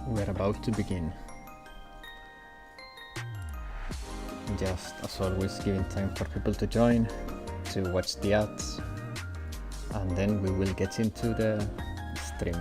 We're about to begin. Just as always, giving time for people to join, to watch the ads, and then we will get into the stream.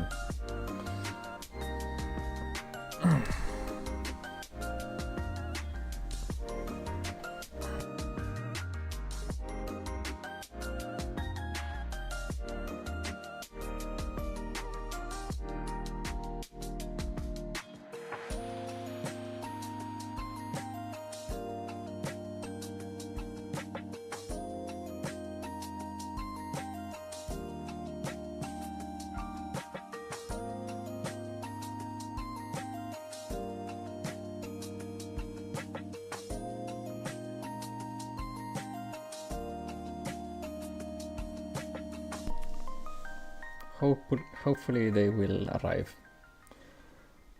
Hopefully they will arrive.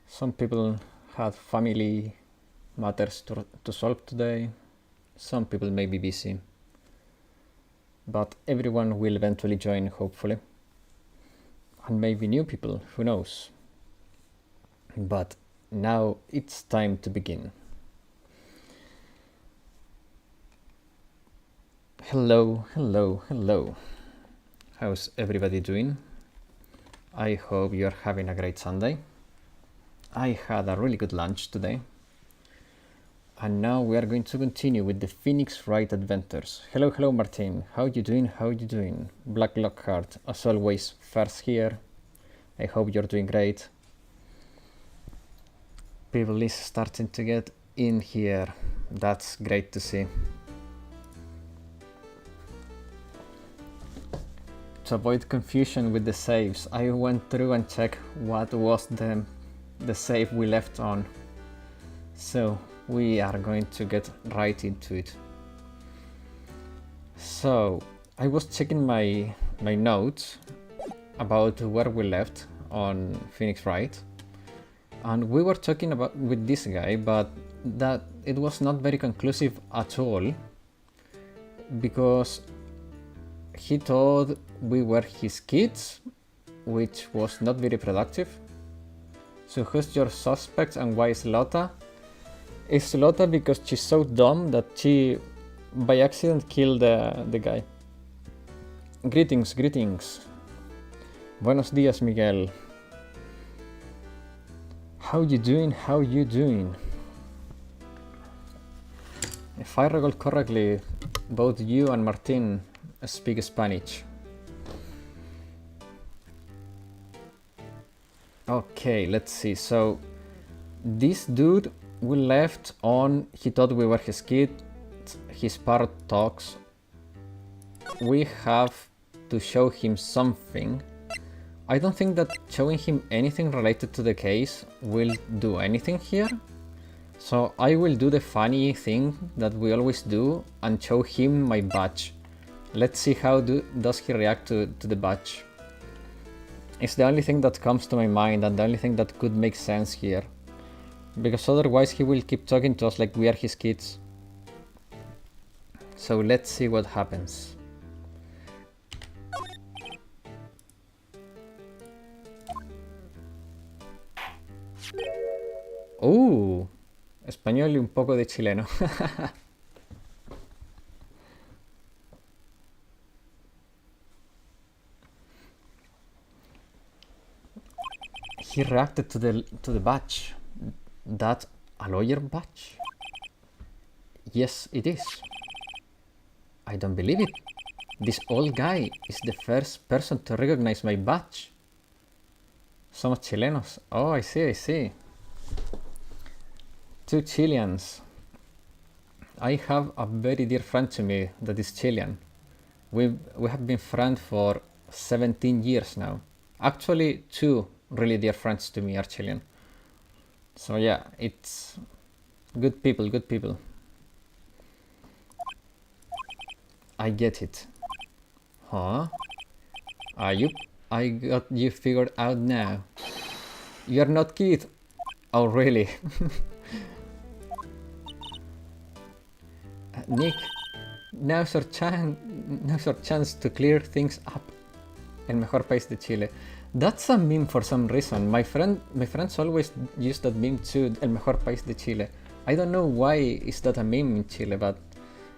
Some people had family matters to solve today. Some people may be busy. But everyone will eventually join, hopefully. And maybe new people, who knows. But now it's time to begin. Hello, hello, hello. How's everybody doing? I hope you're having a great Sunday. I had a really good lunch today. And now we are going to continue with the Phoenix Wright adventures. Hello, hello Martin. How you doing? How you doing? Black Lockhart, as always, first here. I hope you're doing great. People is starting to get in here. That's great to see. To avoid confusion with the saves, I went through and checked what was the save we left on. So we are going to get right into it. So I was checking my notes about where we left on Phoenix Wright, and we were talking about with this guy, but that it was not very conclusive at all, because he thought we were his kids, which was not very productive. So who's your suspect and why is Lotta? It's Lotta because she's so dumb that she by accident killed the guy. Greetings, greetings. Buenos dias, Miguel. How you doing? How you doing? If I recall correctly, both you and Martin speak Spanish. Okay, let's see. So this dude we left on, he thought we were his kid. His part talks. We have to show him something. I don't think that showing him anything related to the case will do anything here. So I will do the funny thing that we always do and show him my badge. Let's see how does he react to the badge. It's the only thing that comes to my mind and the only thing that could make sense here. Because otherwise he will keep talking to us like we are his kids. So let's see what happens. Español y un poco de chileno. He reacted to the badge. That a lawyer badge? Yes, it is. I don't believe it. This old guy is the first person to recognize my badge. Somos chilenos. Oh, I see, I see. 2 Chileans. I have a very dear friend to me that is Chilean. We have been friends for 17 years now. Actually, 2 really dear friends to me are Chilean. So yeah, it's good people, good people. I get it. Huh? I got you figured out now. You're not kid. Oh really? Nick, now's our chance to clear things up. El mejor país de Chile. That's a meme for some reason. My friends always use that meme too. El mejor país de Chile. I don't know why is that a meme in Chile, but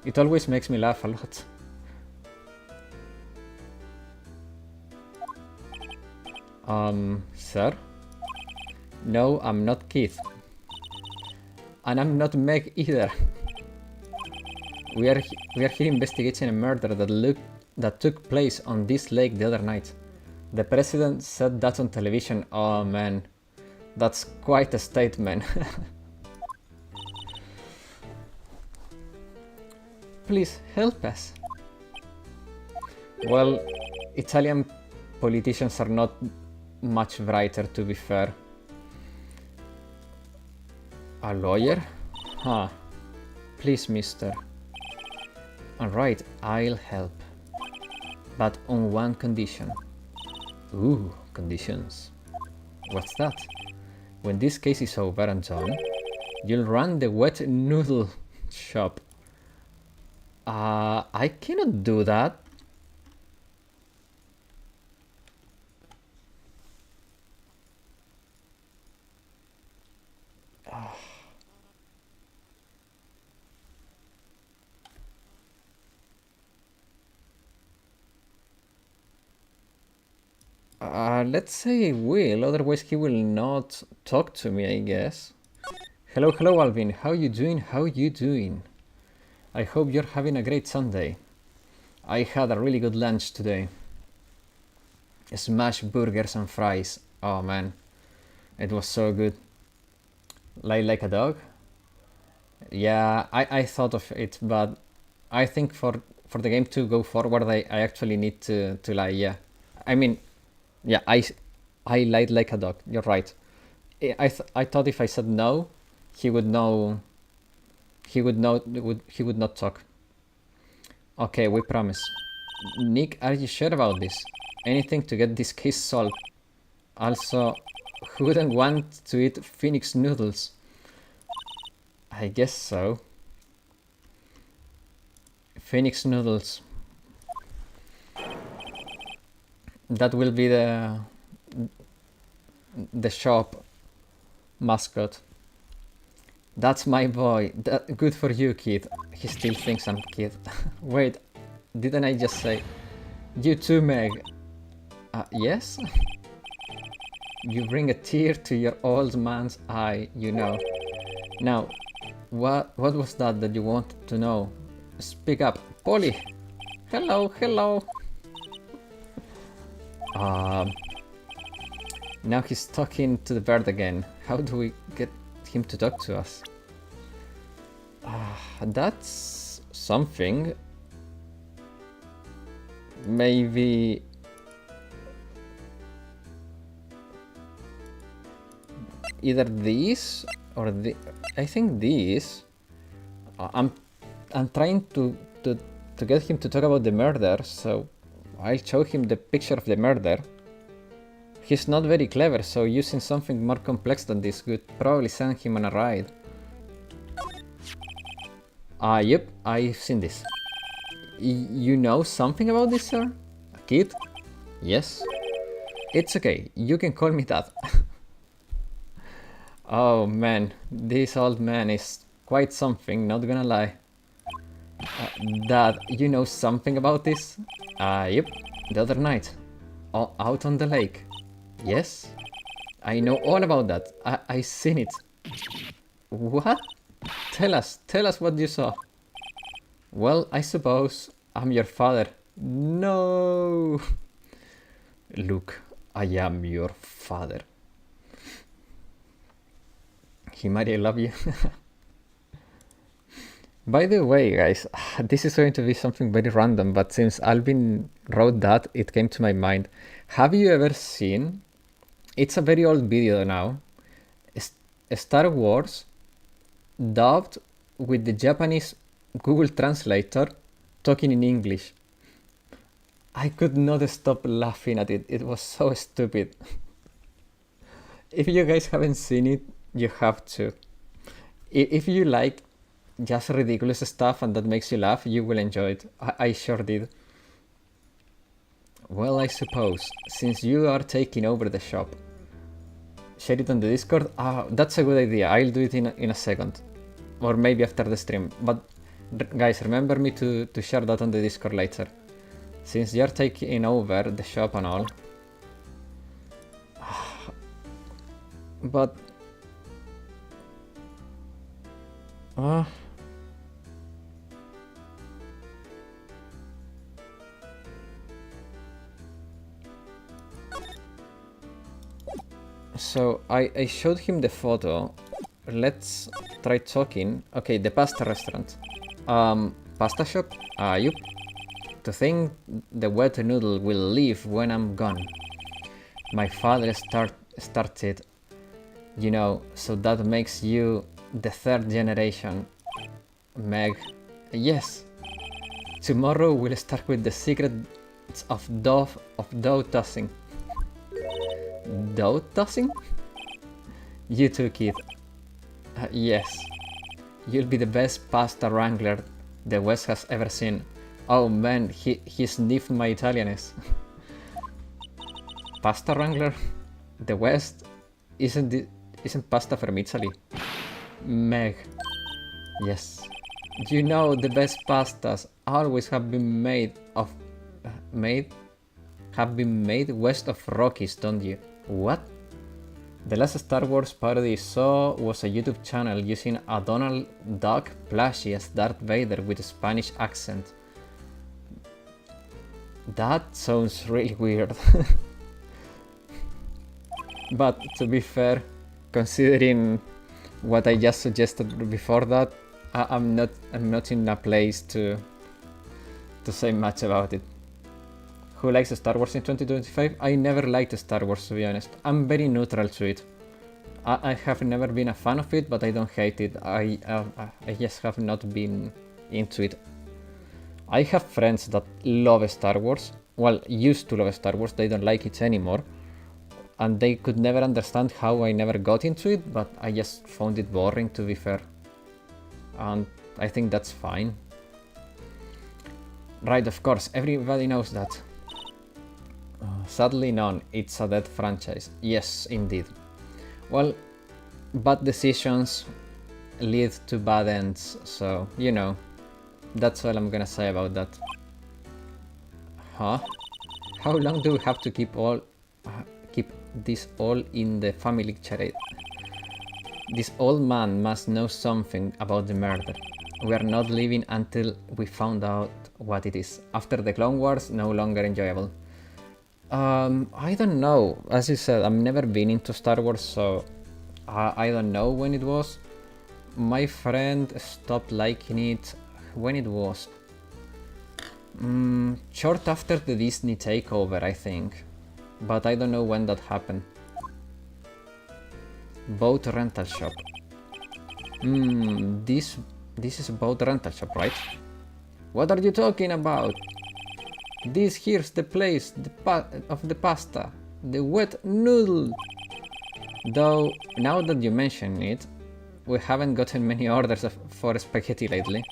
it always makes me laugh a lot. Sir? No, I'm not Keith. And I'm not Meg either. We are here investigating a murder that took place on this lake the other night. The president said that on television. Oh man, that's quite a statement. Please help us. Well, Italian politicians are not much brighter, to be fair. A lawyer? Huh. Please, mister. Alright, I'll help. But on one condition. Ooh, conditions. What's that? When this case is over and done, you'll run the wet noodle shop. I cannot do that. Let's say he will, otherwise he will not talk to me, I guess. Hello, hello, Alvin. How you doing? How you doing? I hope you're having a great Sunday. I had a really good lunch today. Smashed burgers and fries. Oh man, it was so good. Like a dog? Yeah, I thought of it, but I think for the game to go forward, I actually need to lie, yeah. I mean, yeah, I lied like a dog. You're right. I thought if I said no, he would know. He would not talk. Okay, we promise. Nick, are you sure about this? Anything to get this case solved. Also, who wouldn't want to eat Phoenix noodles? I guess so. Phoenix noodles. That will be the shop mascot. That's my boy. Good for you, kid. He still thinks I'm kid. Wait, didn't I just say? You too, Meg. Yes? You bring a tear to your old man's eye, you know. Now, what was that you wanted to know? Speak up. Polly! Hello, hello! Now he's talking to the bird again. How do we get him to talk to us? That's something. Maybe either these or the. I think these. I'm trying to get him to talk about the murder, so I'll show him the picture of the murder. He's not very clever, so using something more complex than this would probably send him on a ride. Yep, I've seen this. You know something about this, sir? A kid? Yes. It's okay, you can call me Dad. Oh man, this old man is quite something, not gonna lie. Dad, you know something about this? Yep, the other night. Out on the lake. Yes? I know all about that. I seen it. What? Tell us what you saw. Well, I suppose I'm your father. No! Look, I am your father. Himari, I love you. By the way, guys, this is going to be something very random, but since Alvin wrote that, it came to my mind. Have you ever seen, it's a very old video now, Star Wars dubbed with the Japanese Google Translator talking in English? I could not stop laughing at it. It was so stupid. If you guys haven't seen it, you have to. If you like just ridiculous stuff and that makes you laugh, you will enjoy it. I sure did. Well, I suppose, since you are taking over the shop. Share it on the Discord? That's a good idea. I'll do it in a second. Or maybe after the stream. But guys, remember me to share that on the Discord later. Since you're taking over the shop and all. But... So I showed him the photo. Let's try talking. Okay, the pasta restaurant. Pasta shop? Yup. To think the wet noodle will leave when I'm gone. My father started, you know, so that makes you the third generation. Meg. Yes. Tomorrow we'll start with the secrets of dough tossing. Dough tossing? You too, kid. Yes. You'll be the best pasta wrangler the West has ever seen. Oh man, he sniffed my Italianness. Pasta wrangler? The West? Isn't pasta from Italy? Meg. Yes. You know the best pastas always have been made west of Rockies, don't you? What? The last Star Wars parody I saw was a YouTube channel using a Donald Duck plushie as Darth Vader with a Spanish accent. That sounds really weird. But to be fair, considering what I just suggested before that, I'm not in a place to say much about it. Who likes Star Wars in 2025? I never liked Star Wars, to be honest. I'm very neutral to it. I have never been a fan of it, but I don't hate it. I just have not been into it. I have friends that love Star Wars. Well, used to love Star Wars. They don't like it anymore. And they could never understand how I never got into it, but I just found it boring, to be fair. And I think that's fine. Right, of course, everybody knows that. Sadly none, it's a dead franchise. Yes, indeed. Well, bad decisions lead to bad ends, so, you know, that's all I'm gonna say about that. Huh? How long do we have to keep this all in the family charade? This old man must know something about the murder. We are not leaving until we found out what it is. After the Clone Wars, no longer enjoyable. I don't know. As you said, I've never been into Star Wars, so I don't know when it was. My friend stopped liking it when it was. Short after the Disney takeover, I think. But I don't know when that happened. Boat rental shop. This is a boat rental shop, right? What are you talking about? This here's the place of the pasta, the wet noodle. Though, now that you mention it, we haven't gotten many orders for spaghetti lately.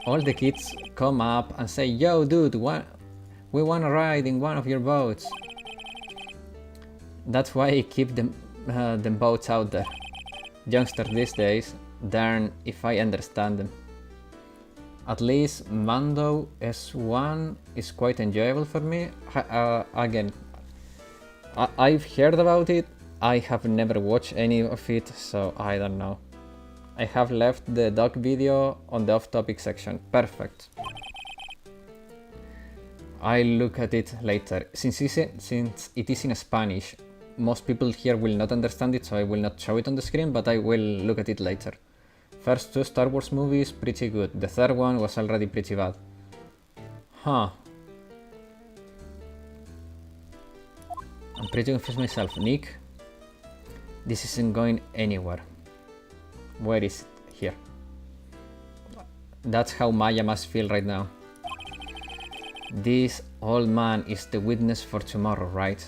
All the kids come up and say, "Yo dude, we wanna ride in one of your boats." That's why I keep them boats out there. Youngsters these days, darn if I understand them. At least Mando S1 is quite enjoyable for me. Again, I've heard about it, I have never watched any of it, so I don't know. I have left the doc video on the off-topic section. Perfect. I'll look at it later. Since it is in Spanish, most people here will not understand it, so I will not show it on the screen, but I will look at it later. First two Star Wars movies, pretty good. The third one was already pretty bad. Huh. I'm pretty confused myself. Nick? This isn't going anywhere. Where is it? Here. That's how Maya must feel right now. This old man is the witness for tomorrow, right?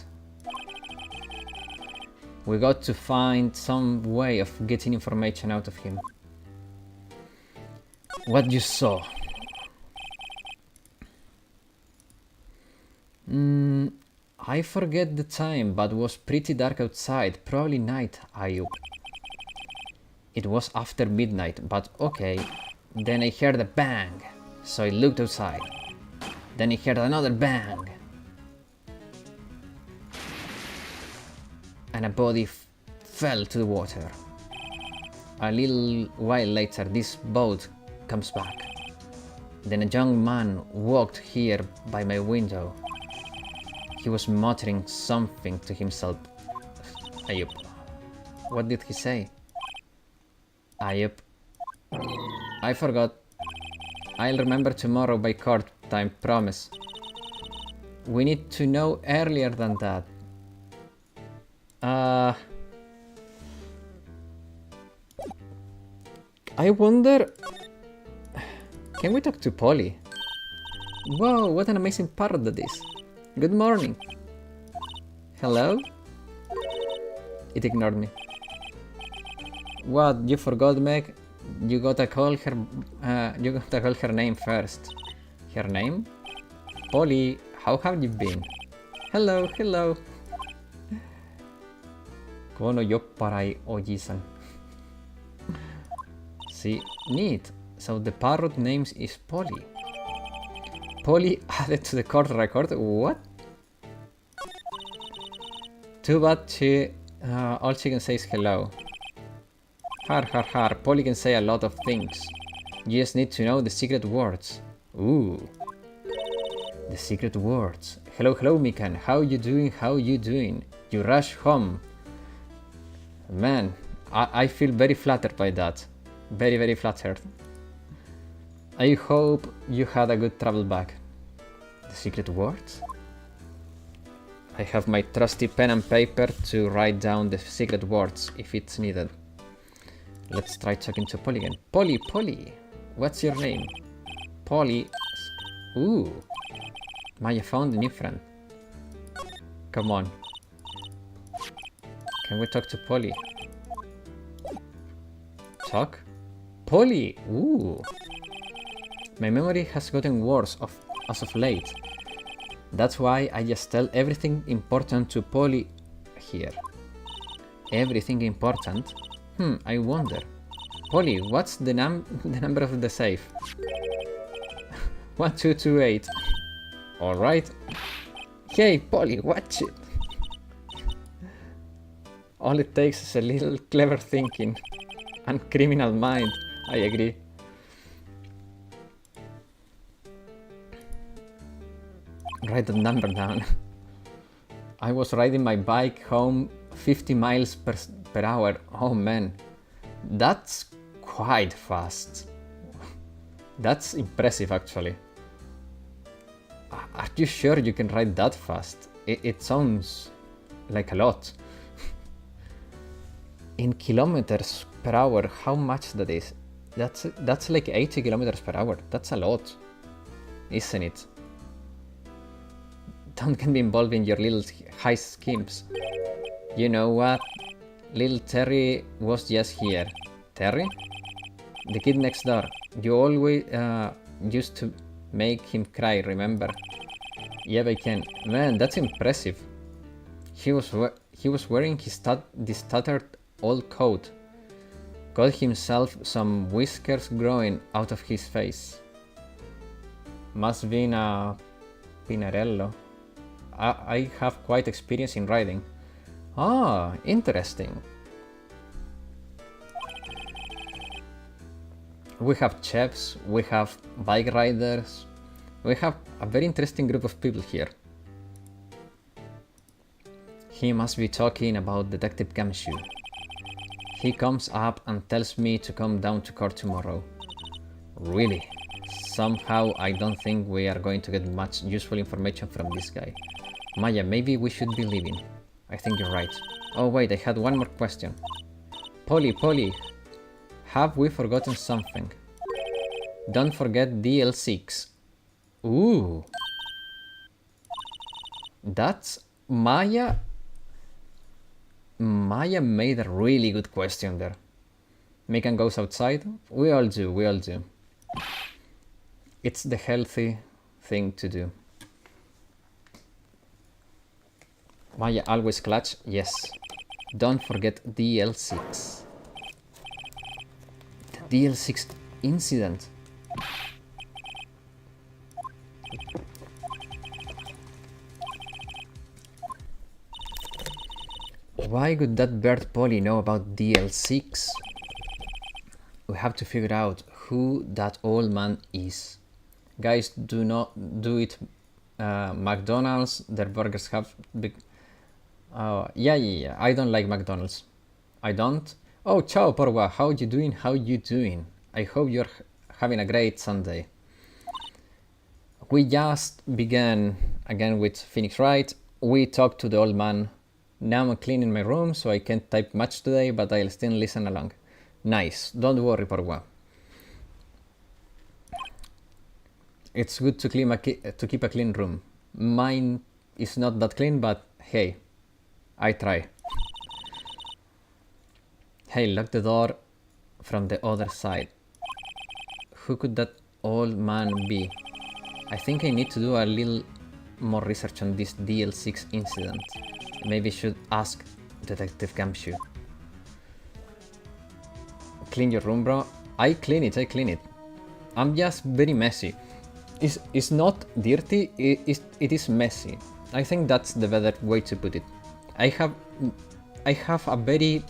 We got to find some way of getting information out of him. What you saw? I forget the time, but was pretty dark outside. Probably night, Ayub. It was after midnight, but okay. Then I heard a bang, so I looked outside. Then I heard another bang. And a body fell to the water. A little while later, this boat comes back. Then a young man walked here by my window. He was muttering something to himself. Ayup. What did he say? Ayup. I forgot. I'll remember tomorrow by court time, promise. We need to know earlier than that. I wonder... Can we talk to Polly? Whoa, what an amazing parrot that is. Good morning. Hello? It ignored me. What, you forgot, Meg? You gotta call her name first. Her name? Polly, how have you been? Hello, hello. Kono yopparai ojisan. See, neat. So the parrot name is Polly. Polly added to the court record. What? Too bad all she can say is hello. Har har har. Polly can say a lot of things. You just need to know the secret words. Ooh. The secret words. Hello, hello, Mikan. How you doing? How you doing? You rush home. Man, I feel very flattered by that. Very, very flattered. I hope you had a good travel back. The secret words? I have my trusty pen and paper to write down the secret words if it's needed. Let's try talking to Polly again. Polly, Polly, what's your name? Polly. Ooh. Maya found a new friend. Come on. Can we talk to Polly? Talk? Polly! Ooh. My memory has gotten worse as of late. That's why I just tell everything important to Polly here. Everything important? I wonder. Polly, what's the number of the safe? 1228. Alright. Hey, Polly, watch it. All it takes is a little clever thinking and criminal mind. I agree. Write the number down. I was riding my bike home 50 miles per hour. Oh man, that's quite fast. That's impressive actually. Are you sure you can ride that fast? It sounds like a lot. In kilometers per hour, how much that is? That's like 80 kilometers per hour. That's a lot, isn't it? Don't get me involved in your little high schemes. You know what? Little Terry was just here. Terry? The kid next door. You always used to make him cry, remember? Yeah, I can. Man, that's impressive. He was wearing his tattered old coat. Got himself some whiskers growing out of his face. Must been a Pinarello. I have quite experience in riding. Ah, interesting. We have chefs, we have bike riders, we have a very interesting group of people here. He must be talking about Detective Gumshoe. He comes up and tells me to come down to court tomorrow. Really? Somehow I don't think we are going to get much useful information from this guy. Maya, maybe we should be leaving. I think you're right. Oh wait, I had one more question. Polly, have we forgotten something? Don't forget DL6. Ooh. That's Maya. Maya made a really good question there. Megan goes outside. We all do. It's the healthy thing to do. Maya always clutch, yes. Don't forget DL6. The DL6 incident. Why would that bird Polly know about DL6? We have to figure out who that old man is. Guys, do not do it. McDonald's, their burgers have big... yeah. I don't like McDonald's. I don't. Oh, ciao, Porwa. How you doing? How you doing? I hope you're having a great Sunday. We just began again with Phoenix Wright. We talked to the old man. Now I'm cleaning my room, so I can't type much today, but I'll still listen along. Nice. Don't worry, Porwa. It's good to keep a clean room. Mine is not that clean, but hey, I try. Hey, lock the door from the other side. Who could that old man be? I think I need to do a little more research on this DL6 incident. Maybe I should ask Detective Gumshoe. Clean your room, bro. I clean it. I'm just very messy. It's not dirty, it is messy. I think that's the better way to put it. I have a very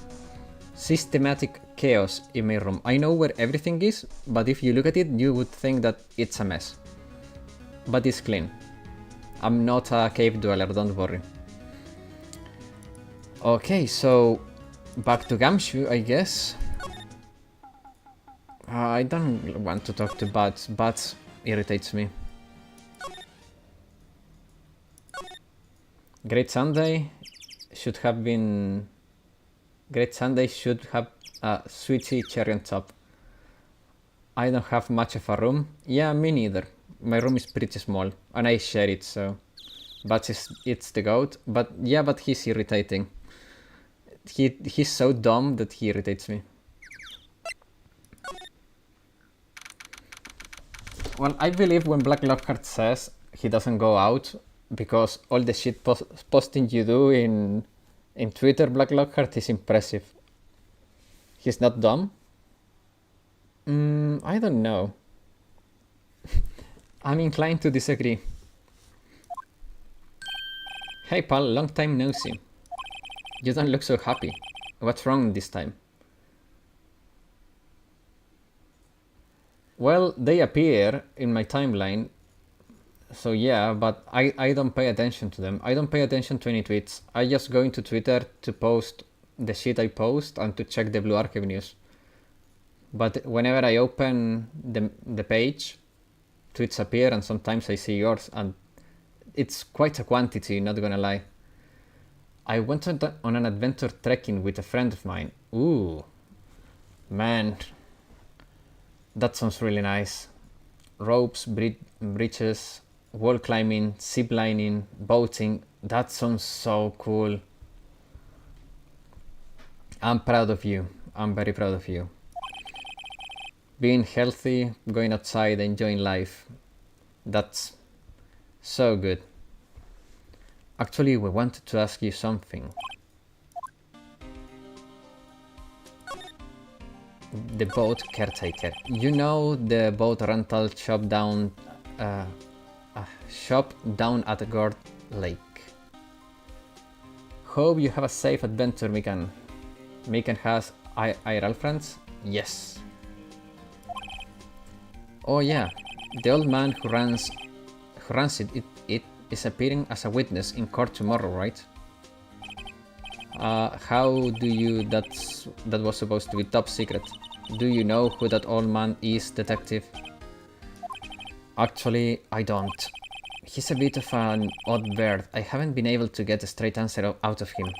systematic chaos in my room. I know where everything is, but if you look at it, you would think that it's a mess. But it's clean. I'm not a cave dweller, don't worry. Okay, so back to Gumshoe, I guess. I don't want to talk to Bats. Bats irritates me. Great Sunday should have a sweetie cherry on top. I don't have much of a room. Yeah, me neither. My room is pretty small and I share it, so Bats it's the goat. But yeah, but he's irritating. He's so dumb that he irritates me. Well, I believe when Black Lockhart says he doesn't go out because all the shit posting you do in Twitter, Black Lockhart, is impressive. He's not dumb? I don't know. I'm inclined to disagree. Hey pal, long time no see. You don't look so happy. What's wrong this time? Well, they appear in my timeline, so yeah, but I don't pay attention to them. I don't pay attention to any tweets. I just go into Twitter to post the shit I post and to check the Blue Archive news. But whenever I open the page, tweets appear and sometimes I see yours, and it's quite a quantity, not gonna lie. I went on an adventure trekking with a friend of mine. Ooh, man. That sounds really nice. Ropes, bridges, wall climbing, zip lining, boating. That sounds so cool. I'm proud of you. I'm very proud of you. Being healthy, going outside, enjoying life. That's so good. Actually, we wanted to ask you something. The boat caretaker. You know the boat rental shop down at Gord Lake. Hope you have a safe adventure, Mikan. Mikan has IRL friends? Yes. Oh yeah, the old man who runs it is appearing as a witness in court tomorrow, right? How do you... that was supposed to be top secret. Do you know who that old man is, detective? Actually, I don't. He's a bit of an odd bird. I haven't been able to get a straight answer out of him.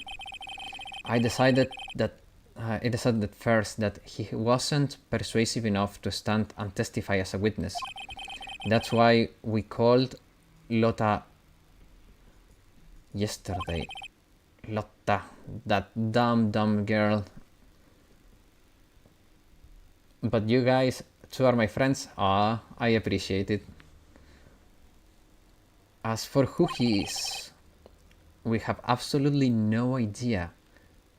I decided at first that he wasn't persuasive enough to stand and testify as a witness. That's why we called Lotta yesterday. Lotta, that dumb girl. But you guys two are my friends. Ah, I appreciate it. As for who he is, We have absolutely no idea.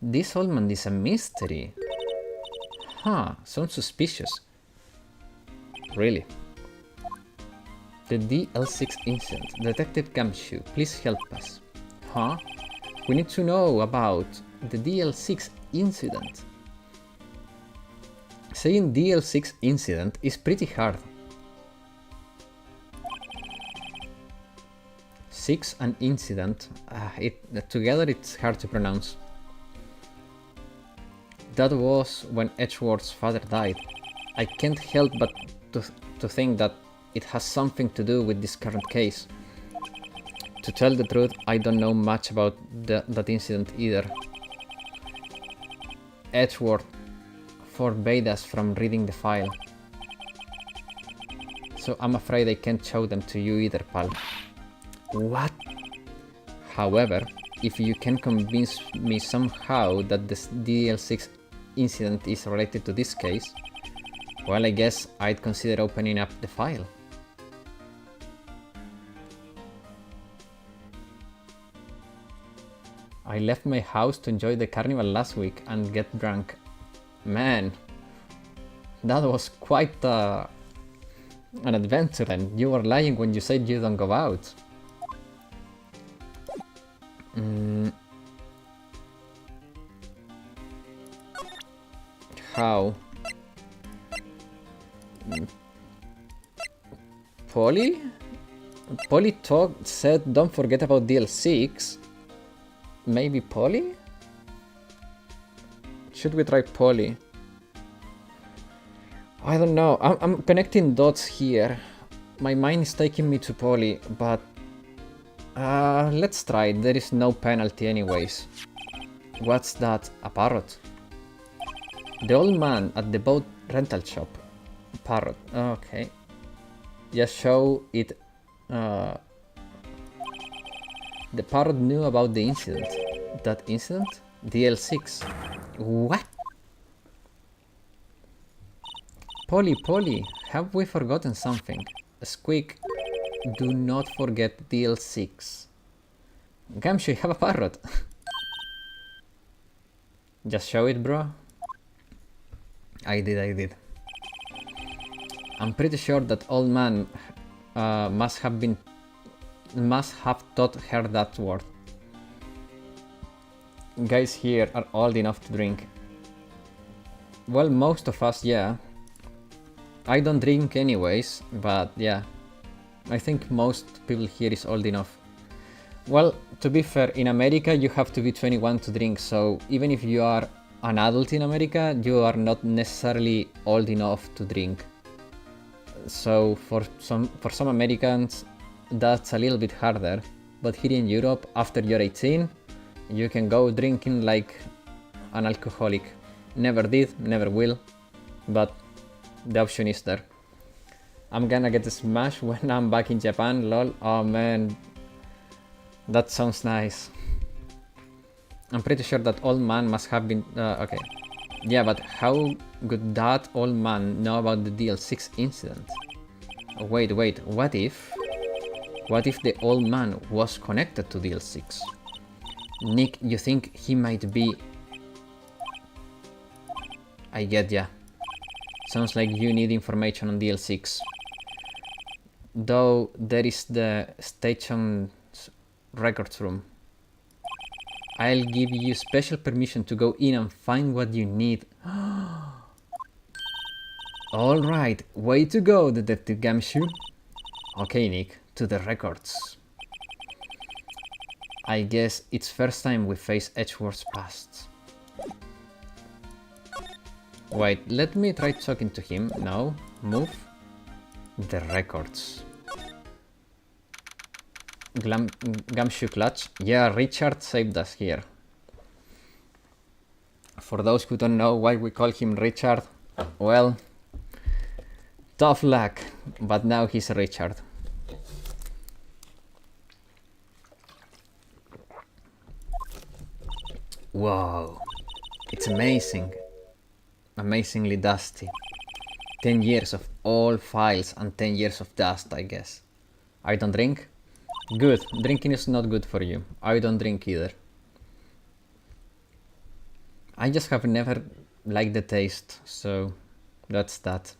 This old man is a mystery. Huh, sounds suspicious. Really. The DL6 incident. Detective Gamshu, please help us. Huh? We need to know about the DL6 incident. Saying DL6 incident is pretty hard. 6 and incident, together it's hard to pronounce. That was when Edgeworth's father died. I can't help but to think that it has something to do with this current case. To tell the truth, I don't know much about that incident either. Edgeworth forbade us from reading the file. So I'm afraid I can't show them to you either, pal. What? However, if you can convince me somehow that the DL6 incident is related to this case, well, I guess I'd consider opening up the file. I left my house to enjoy the carnival last week and get drunk. Man, that was quite an adventure, and you were lying when you said you don't go out. How? Polly? Polly said don't forget about DL6. Maybe Polly? Should we try Polly? I don't know. I'm connecting dots here. My mind is taking me to Polly, but let's try. There is no penalty anyways. What's that? A parrot? The old man at the boat rental shop. Parrot. Okay. Just show it. The parrot knew about the incident. That incident? DL6. What? Polly, have we forgotten something? Squeak, do not forget DL6. Gamshu, you have a parrot. Just show it, bro. I did. I'm pretty sure that old man must have taught her that word. Guys here are old enough to drink. Well, most of us, yeah. I don't drink anyways, but yeah. I think most people here is old enough. Well, to be fair, in America you have to be 21 to drink, so even if you are an adult in America, you are not necessarily old enough to drink. So for some Americans, that's a little bit harder. But here in Europe, after you're 18, you can go drinking like an alcoholic. Never did, never will, but the option is there. I'm gonna get smashed when I'm back in Japan, lol. Oh man, that sounds nice. I'm pretty sure that old man must have been... okay. Yeah, but how could that old man know about the DL6 incident? Wait, what if... What if the old man was connected to DL6? Nick, you think he might be... I get ya. Sounds like you need information on DL6. Though there is the station's records room. I'll give you special permission to go in and find what you need. Alright, way to go, Detective Gamshu. Okay, Nick, to the records. I guess it's first time we face Edgeworth's past. Wait, let me try talking to him. No, move. The records. Gamshu clutch. Yeah, Richard saved us here. For those who don't know why we call him Richard, well, tough luck, but now he's Richard. Whoa, it's amazing. Amazingly dusty. 10 years of old files and 10 years of dust, I guess. I don't drink? Good. Drinking is not good for you. I don't drink either. I just have never liked the taste, so that's that.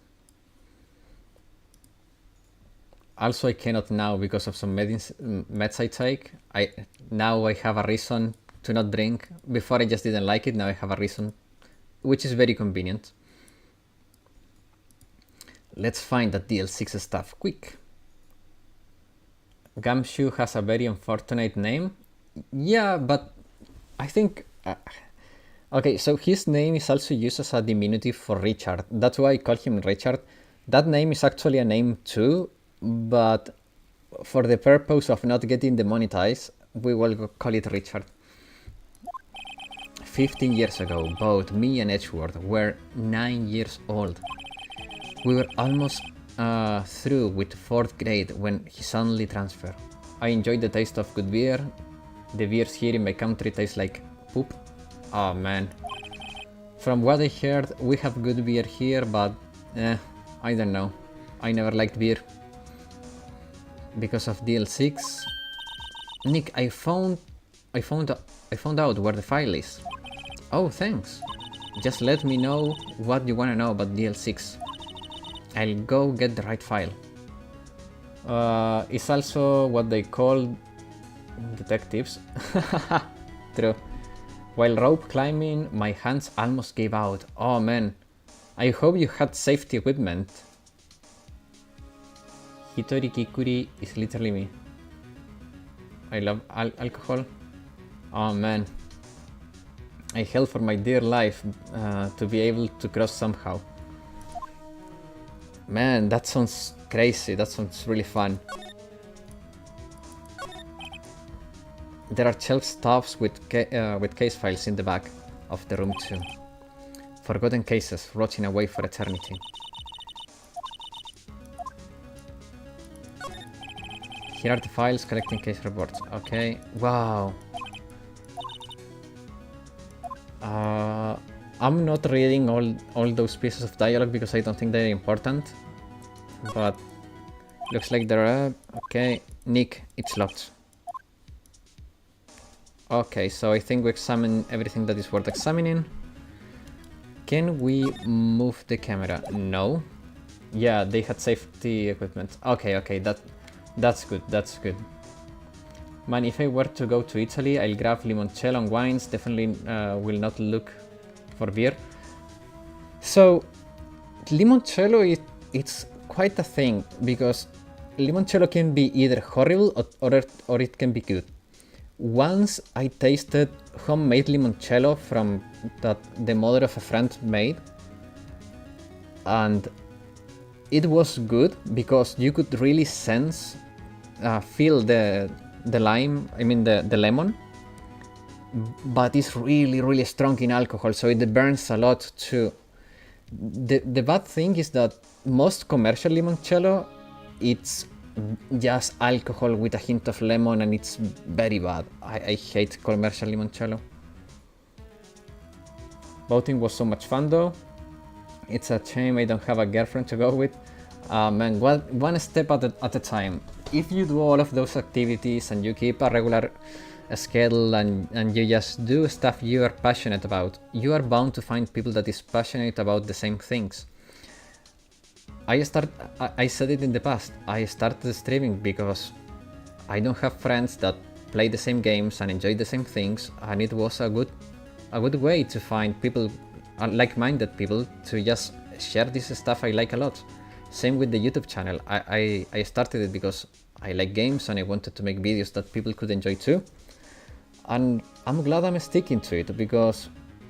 Also, I cannot now because of some meds I take. Now I have a reason to not drink. Before I just didn't like it, now I have a reason, which is very convenient. Let's find that DL6 stuff quick. Gumshoe has a very unfortunate name. Yeah, but I think... okay, so his name is also used as a diminutive for Richard. That's why I call him Richard. That name is actually a name too, but for the purpose of not getting demonetized, we will call it Richard. 15 years ago, both me and Edgeworth were 9 years old. We were almost through with 4th grade when he suddenly transferred. I enjoyed the taste of good beer. The beers here in my country taste like poop. Oh man. From what I heard, we have good beer here, but I don't know. I never liked beer. Because of DL6. Nick, I found out where the file is. Oh, thanks. Just let me know what you wanna know about DL6. I'll go get the right file. It's also what they call detectives. True. While rope climbing, my hands almost gave out. Oh man. I hope you had safety equipment. Hitori Kikuri is literally me. I love alcohol. Oh man. I held for my dear life to be able to cross somehow. Man, that sounds crazy. That sounds really fun. There are shelf stuffs with case files in the back of the room too. Forgotten cases rotting away for eternity. Here are the files collecting case reports. Okay, wow. I'm not reading all those pieces of dialogue because I don't think they're important. But looks like there are. Okay, Nick, it's locked. Okay, so I think we examine everything that is worth examining. Can we move the camera? No. Yeah, they had safety equipment. Okay, that's good, that's good. Man, if I were to go to Italy, I'll grab limoncello and wines. Definitely will not look for beer. So, limoncello, it's quite a thing, because limoncello can be either horrible or it can be good. Once I tasted homemade limoncello from that the mother of a friend made, and it was good because you could really feel the lime, I mean the lemon, but it's really strong in alcohol, so it burns a lot too. The bad thing is that most commercial limoncello, it's just alcohol with a hint of lemon, and it's very bad. I hate commercial limoncello. Boating was so much fun though. It's a shame I don't have a girlfriend to go with. Man, one step at a time. If you do all of those activities and you keep a regular schedule and you just do stuff you are passionate about, you are bound to find people that is passionate about the same things. I said it in the past, I started streaming because I don't have friends that play the same games and enjoy the same things, and it was a good way to find people, like-minded people, to just share this stuff I like a lot. Same with the YouTube channel. I started it because I like games and I wanted to make videos that people could enjoy too. And I'm glad I'm sticking to it because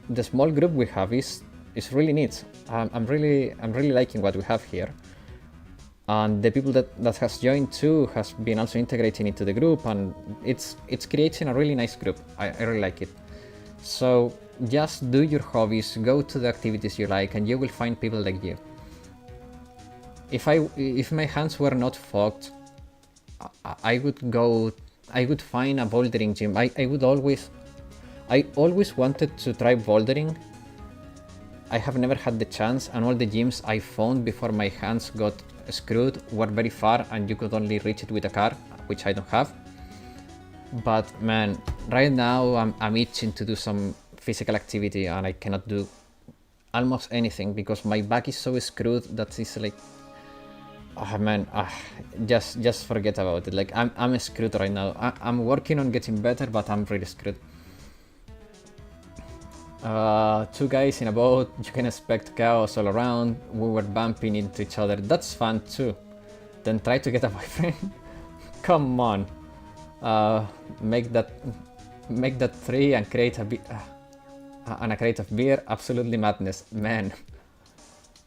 the small group we have is really neat. I'm really liking what we have here. And the people that has joined too has been also integrating into the group, and it's creating a really nice group. I really like it. So just do your hobbies, go to the activities you like, and you will find people like you. If my hands were not fogged, I would find a bouldering gym. I always wanted to try bouldering. I have never had the chance, and all the gyms I found before my hands got screwed were very far and you could only reach it with a car, which I don't have. But man, right now I'm itching to do some physical activity and I cannot do almost anything because my back is so screwed that it's like, oh man, just forget about it. Like I'm screwed right now. I'm working on getting better, but I'm really screwed. Two guys in a boat, you can expect chaos all around. We were bumping into each other. That's fun too. Then try to get a boyfriend. Come on. Make that tree and create a crate of beer. Absolutely madness, man.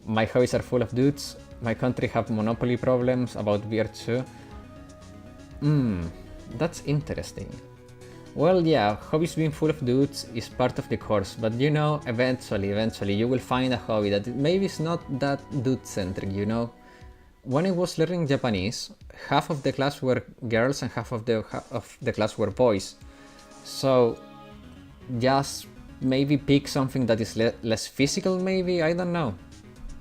My hobbies are full of dudes. My country have monopoly problems about beer too. That's interesting. Well, yeah, hobbies being full of dudes is part of the course, but you know, eventually you will find a hobby that maybe is not that dude-centric, you know? When I was learning Japanese, half of the class were girls and half of the class were boys. So, just maybe pick something that is less physical, maybe, I don't know.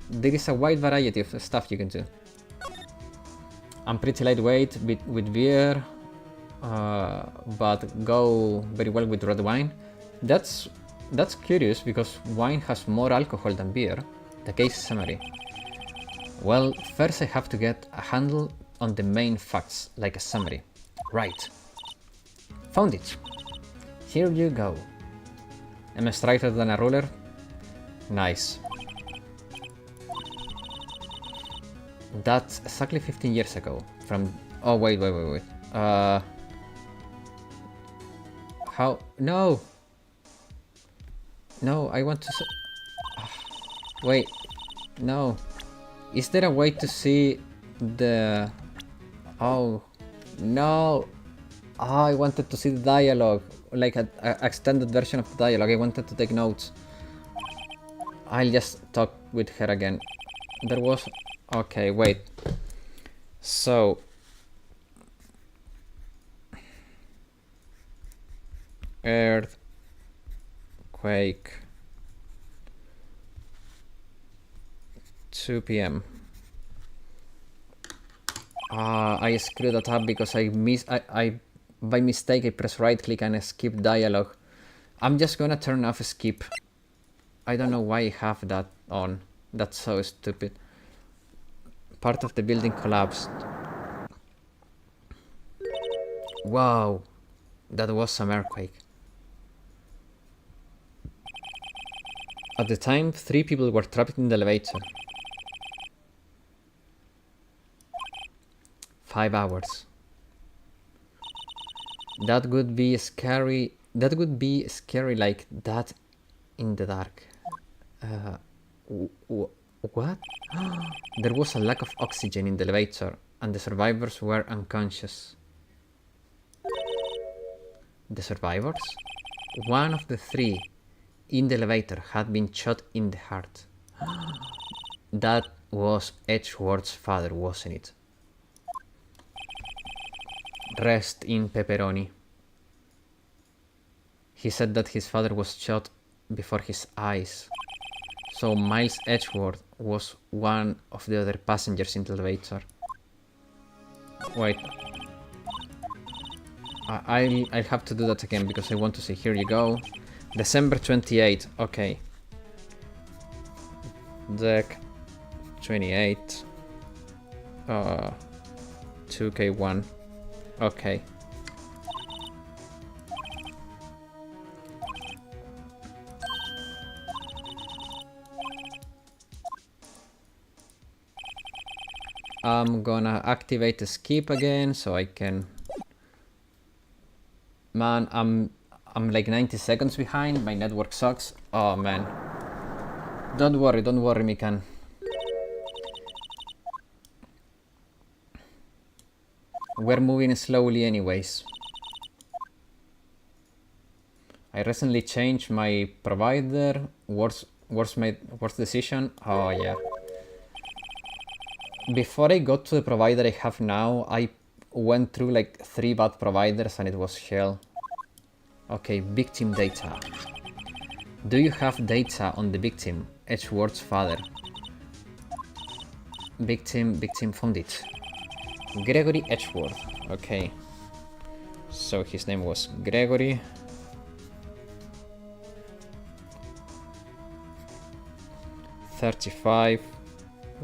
There is a wide variety of stuff you can do. I'm pretty lightweight with beer, but go very well with red wine. That's curious because wine has more alcohol than beer. The case summary. Well, first I have to get a handle on the main facts, like a summary. Right. Found it. Here you go. Am I straighter than a ruler? Nice. That's exactly 15 years ago. From... Oh, wait. How? No! No, I want to... Wait. No. Is there a way to see the... Oh. No! Oh, I wanted to see the dialogue. Like an extended version of the dialogue. I wanted to take notes. I'll just talk with her again. There was... Okay, wait. So... Earthquake. 2 p.m. I screwed that up because I by mistake I pressed right click and skip dialogue. I'm just gonna turn off skip. I don't know why I have that on. That's so stupid. Part of the building collapsed. Wow, that was some earthquake. At the time, 3 people were trapped in the elevator. 5 hours. That would be scary. That would be scary like that in the dark. What? There was a lack of oxygen in the elevator and the survivors were unconscious. The survivors? One of the 3 in the elevator had been shot in the heart. That was Edgeworth's father, wasn't it? Rest in pepperoni. He said that his father was shot before his eyes. So Miles Edgeworth was one of the other passengers in the elevator. Wait. I'll have to do that again because I want to see. Here you go. December 28. Okay. Deck 28. 2K1. Okay. I'm gonna activate the skip again so I can... Man, I'm like 90 seconds behind. My network sucks. Oh man. Don't worry, Mikan. We're moving slowly anyways. I recently changed my provider. Worst decision. Oh yeah. Before I got to the provider I have now, I went through like 3 bad providers and it was hell. Okay, victim data. Do you have data on the victim? Edgeworth's father. Victim found it. Gregory Edgeworth. Okay. So his name was Gregory. $35.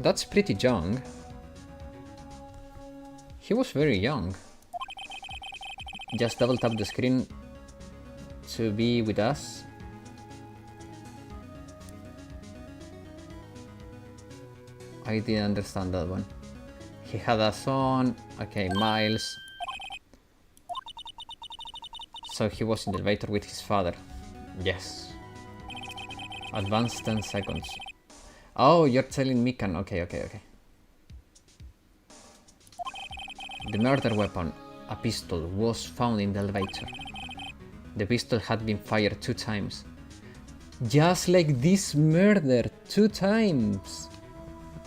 That's pretty young. He was very young. Just double tap the screen to be with us. I didn't understand that one. He had a son. Okay, Miles. So he was in the elevator with his father. Yes. Advanced 10 seconds. Oh, you're telling me can. Okay. The murder weapon, a pistol, was found in the elevator. The pistol had been fired 2 times. Just like this murder, 2 times.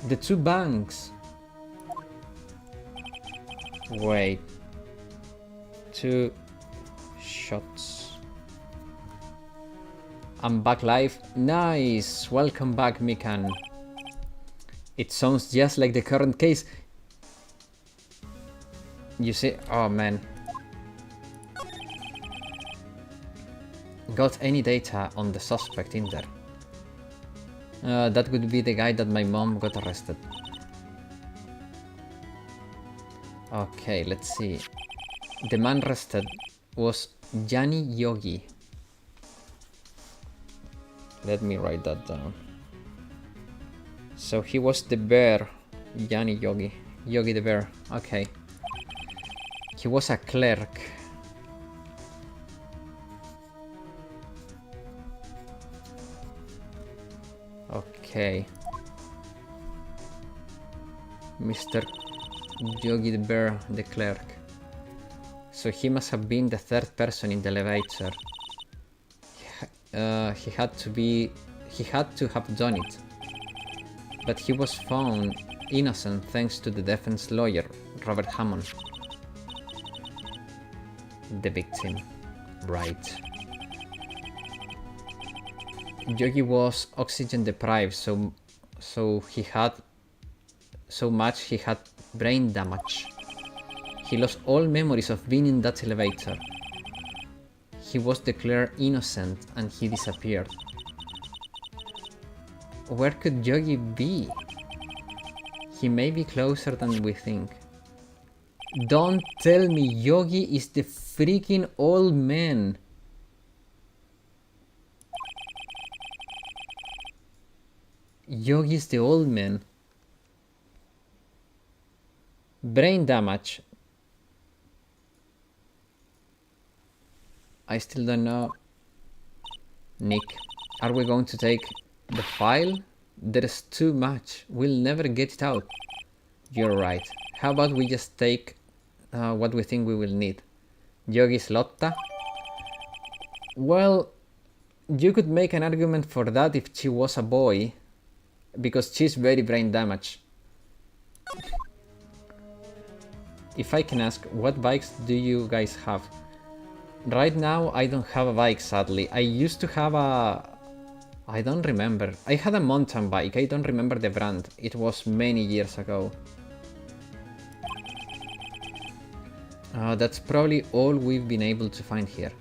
The 2 banks. Wait. 2 shots. I'm back live. Nice. Welcome back, Mikan. It sounds just like the current case. You see? Oh man. Got any data on the suspect in there? That would be the guy that my mom got arrested. Okay, let's see. The man arrested was Yanni Yogi. Let me write that down. So he was the bear. Yanni Yogi. Yogi the bear. Okay. He was a clerk. Okay. Mr. Yogi the bear, the clerk. So he must have been the 3rd person in the elevator. He had to have done it. But he was found innocent thanks to the defense lawyer, Robert Hammond. The victim. Right. Yogi was oxygen deprived, so he had brain damage. He lost all memories of being in that elevator. He was declared innocent and he disappeared. Where could Yogi be? He may be closer than we think. Don't tell me Yogi is the freaking old man. Yogi is the old man. Brain damage. I still don't know. Nick, are we going to take the file? There's too much. We'll never get it out. You're right. How about we just take what we think we will need? Yogi's Lotta? Well, you could make an argument for that if she was a boy, because she's very brain damaged. If I can ask, what bikes do you guys have? Right now, I don't have a bike, sadly. I used to have a... I don't remember. I had a mountain bike. I don't remember the brand. It was many years ago. That's probably all we've been able to find here.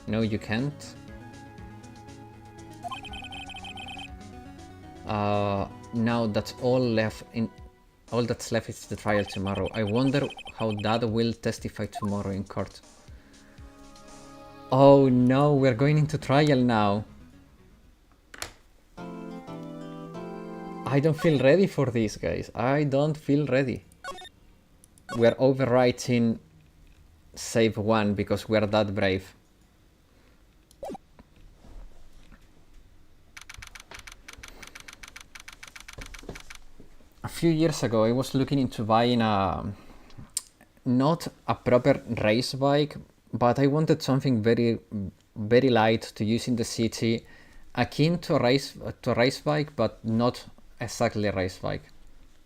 No, you can't. Now that's all left. All that's left is the trial tomorrow. I wonder how Dad will testify tomorrow in court. Oh no, we're going into trial now. I don't feel ready for this, guys. I don't feel ready. We're overwriting save 1 because we're that brave. A few years ago, I was looking into buying not a proper race bike, but I wanted something very, very light to use in the city, akin to a race bike, but not exactly a race bike,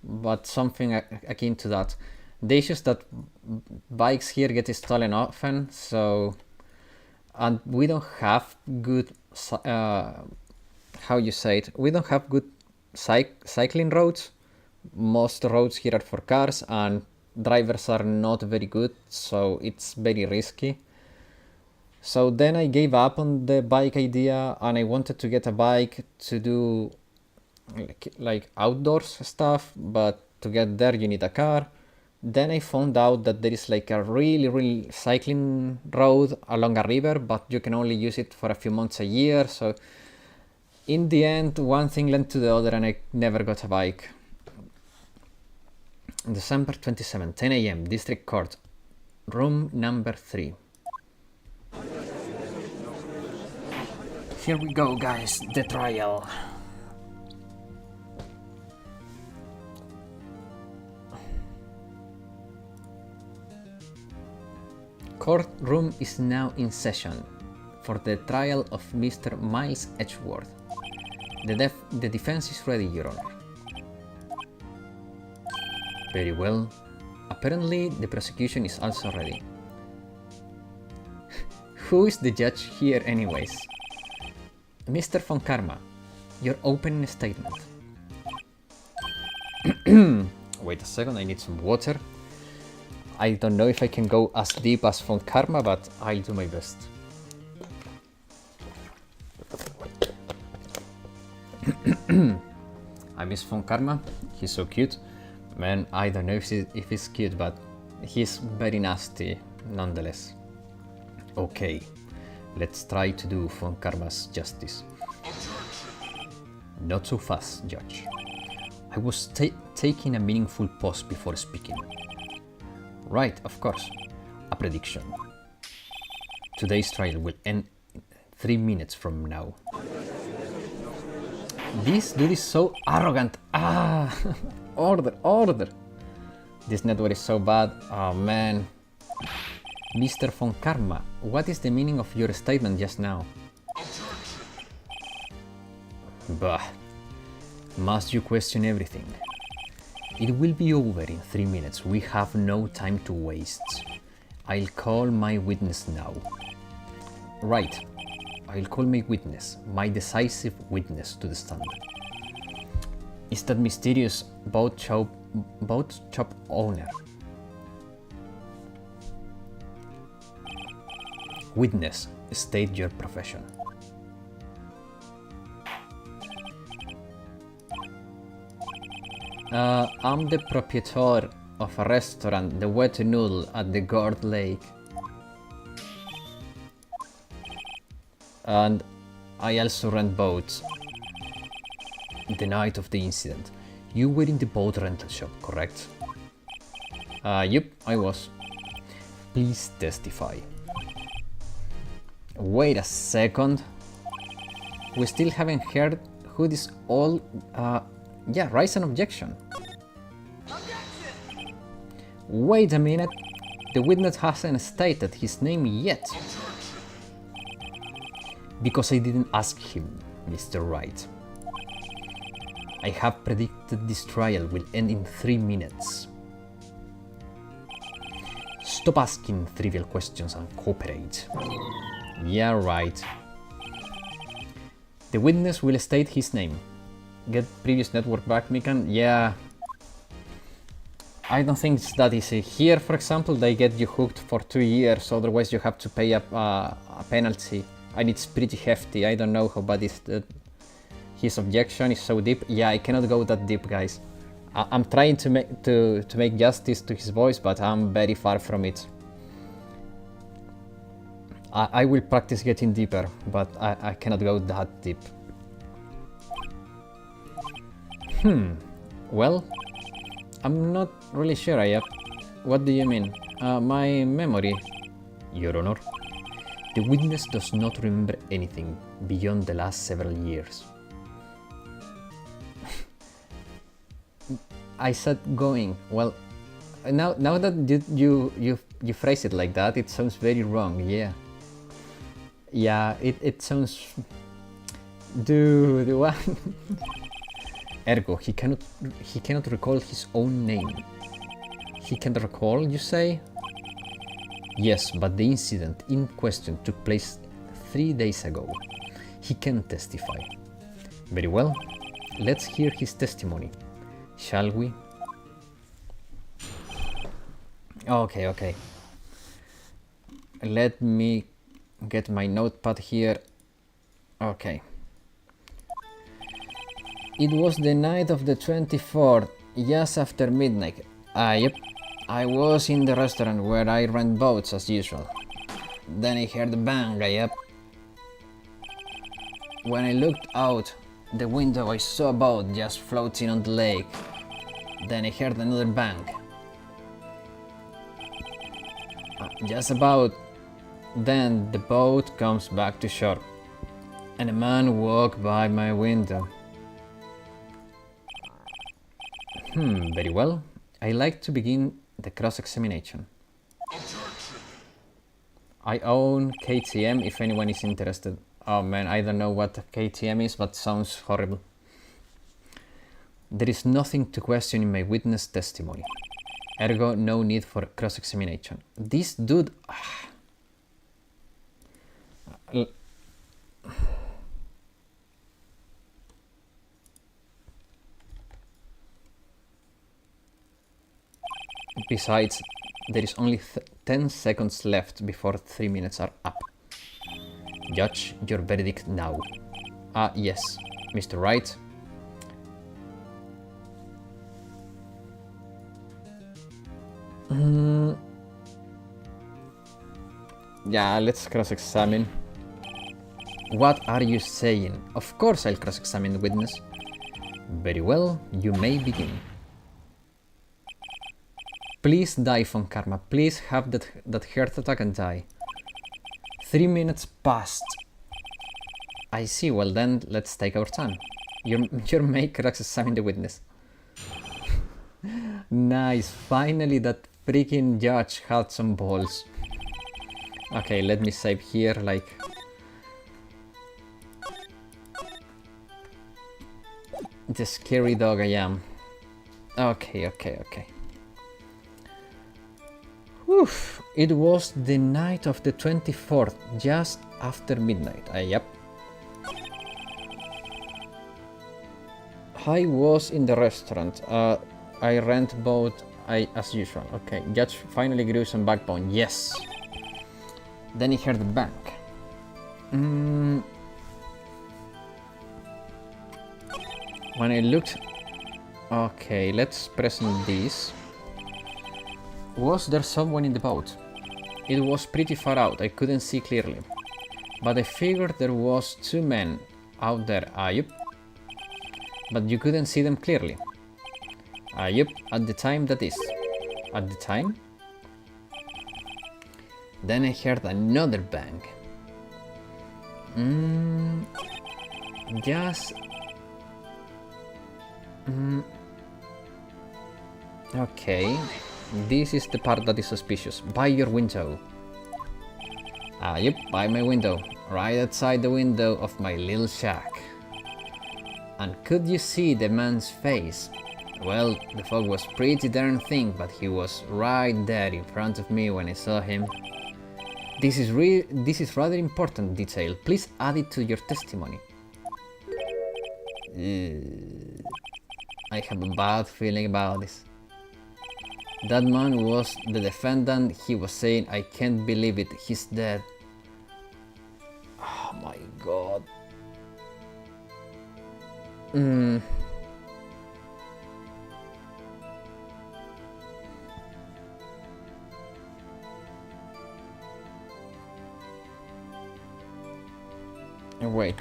but something akin to that. The issue is that bikes here get stolen often, so, and we don't have good, how you say it, we don't have good cycling roads. Most roads here are for cars, and drivers are not very good, so it's very risky. So then I gave up on the bike idea, and I wanted to get a bike to do like outdoors stuff, but to get there you need a car. Then I found out that there is like a really cycling road along a river, but you can only use it for a few months a year. So in the end, one thing led to the other, and I never got a bike. December 27, 10 a.m. District Court, room number 3. Here we go, guys, the trial. Courtroom is now in session for the trial of Mr. Miles Edgeworth. The defense is ready, Your Honor. Very well. Apparently, the prosecution is also ready. Who is the judge here anyways? Mr. Von Karma, your opening statement. Wait a second, I need some water. I don't know if I can go as deep as Von Karma, but I'll do my best. I miss Von Karma, he's so cute. Man, I don't know if he's cute, but he's very nasty nonetheless. Okay, let's try to do Von Karma's justice. Not so fast, Judge. I was taking a meaningful pause before speaking. Right, of course. A prediction. Today's trial will end 3 minutes from now. This dude is so arrogant. Ah, order. This network is so bad. Oh man. Mr. Von Karma, what is the meaning of your statement just now? Bah. Must you question everything? It will be over in 3 minutes. We have no time to waste. I'll call my witness now. Right. I'll call my witness, my decisive witness to the stand. Is that mysterious boat shop owner? Witness, state your profession. I'm the proprietor of a restaurant, the Wet Noodle at the Gourd Lake. And I also rent boats. The night of the incident, you were in the boat rental shop, correct? Yep, I was. Please testify. Wait a second. We still haven't heard who this all... yeah, raise an objection. Objection! Wait a minute. The witness hasn't stated his name yet. Because I didn't ask him, Mr. Wright. I have predicted this trial will end in 3 minutes. Stop asking trivial questions and cooperate. Yeah, right. The witness will state his name. Get previous network back, Mikan? Yeah. I don't think it's that easy. Here, for example, they get you hooked for 2 years, otherwise you have to pay a penalty. And it's pretty hefty. I don't know how bad is that. His objection is so deep. Yeah, I cannot go that deep, guys. I'm trying to make justice to his voice, but I'm very far from it. I will practice getting deeper, but I cannot go that deep. Well, I'm not really sure, Ayap. What do you mean? My memory, Your Honor. The witness does not remember anything beyond the last several years. I said going. Well, now that you phrase it like that, it sounds very wrong. Yeah. Yeah, it sounds. Dude, what? Ergo, he cannot recall his own name. He can recall, you say? Yes, but the incident in question took place 3 days ago. He can testify. Very well. Let's hear his testimony. Shall we? Okay, okay. Let me get my notepad here. Okay. It was the night of the 24th, just after midnight. Yep. I was in the restaurant where I rent boats as usual. Then I heard a bang, yep. When I looked out the window, I saw a boat just floating on the lake. Then I heard another bang. Just about then the boat comes back to shore, and a man walked by my window. Very well. I like to begin the cross-examination. I own KTM if anyone is interested. Oh man, I don't know what KTM is, but sounds horrible. There is nothing to question in my witness testimony. Ergo, no need for cross-examination. This dude... Besides, there is only 10 seconds left before 3 minutes are up. Judge your verdict now. Yes, Mr. Wright. Yeah, let's cross-examine. What are you saying? Of course I'll cross-examine the witness. Very well, you may begin. Please die, Von Karma. Please have that heart attack and die. 3 minutes passed. I see. Well then, let's take our time. Your make cross-examine the witness. Nice. Finally, that freaking judge had some balls. Okay, let me save here, like... the scary dog I am. Okay. Oof, it was the night of the 24th, just after midnight. Yep. I was in the restaurant. I rent boat as usual. Okay, Judge finally grew some backbone. Yes. Then he heard the bang. When I looked... Okay, let's present this. Was there someone in the boat? It was pretty far out, I couldn't see clearly. But I figured there was 2 men out there. Yep. But you couldn't see them clearly. Yep, at the time that is. At the time? Then I heard another bang. Just... Okay. This is the part that is suspicious. By your window. Yep, by my window. Right outside the window of my little shack. And could you see the man's face? Well, the fog was pretty darn thin, but he was right there in front of me when I saw him. This is rather important detail. Please add it to your testimony. I have a bad feeling about this. That man was the defendant. He was saying, I can't believe it, he's dead. Oh my god. Wait.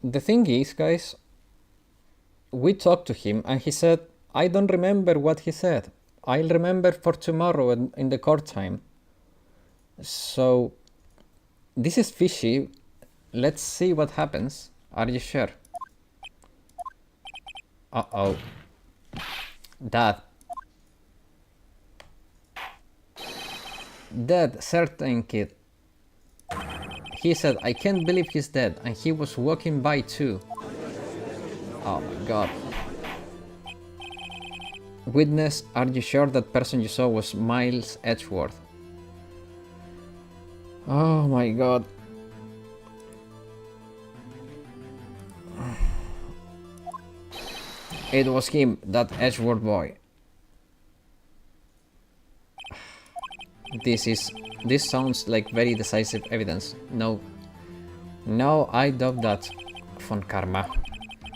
The thing is, guys, we talked to him and he said, I don't remember what he said. I'll remember for tomorrow in the court time. So, this is fishy. Let's see what happens. Are you sure? Uh-oh. Dad. Dad, certain kid. He said, I can't believe he's dead, and he was walking by too. Oh my god. Witness, are you sure that person you saw was Miles Edgeworth? Oh my god. It was him, that Edgeworth boy. This sounds like very decisive evidence. No. No, I doubt that. Von Karma.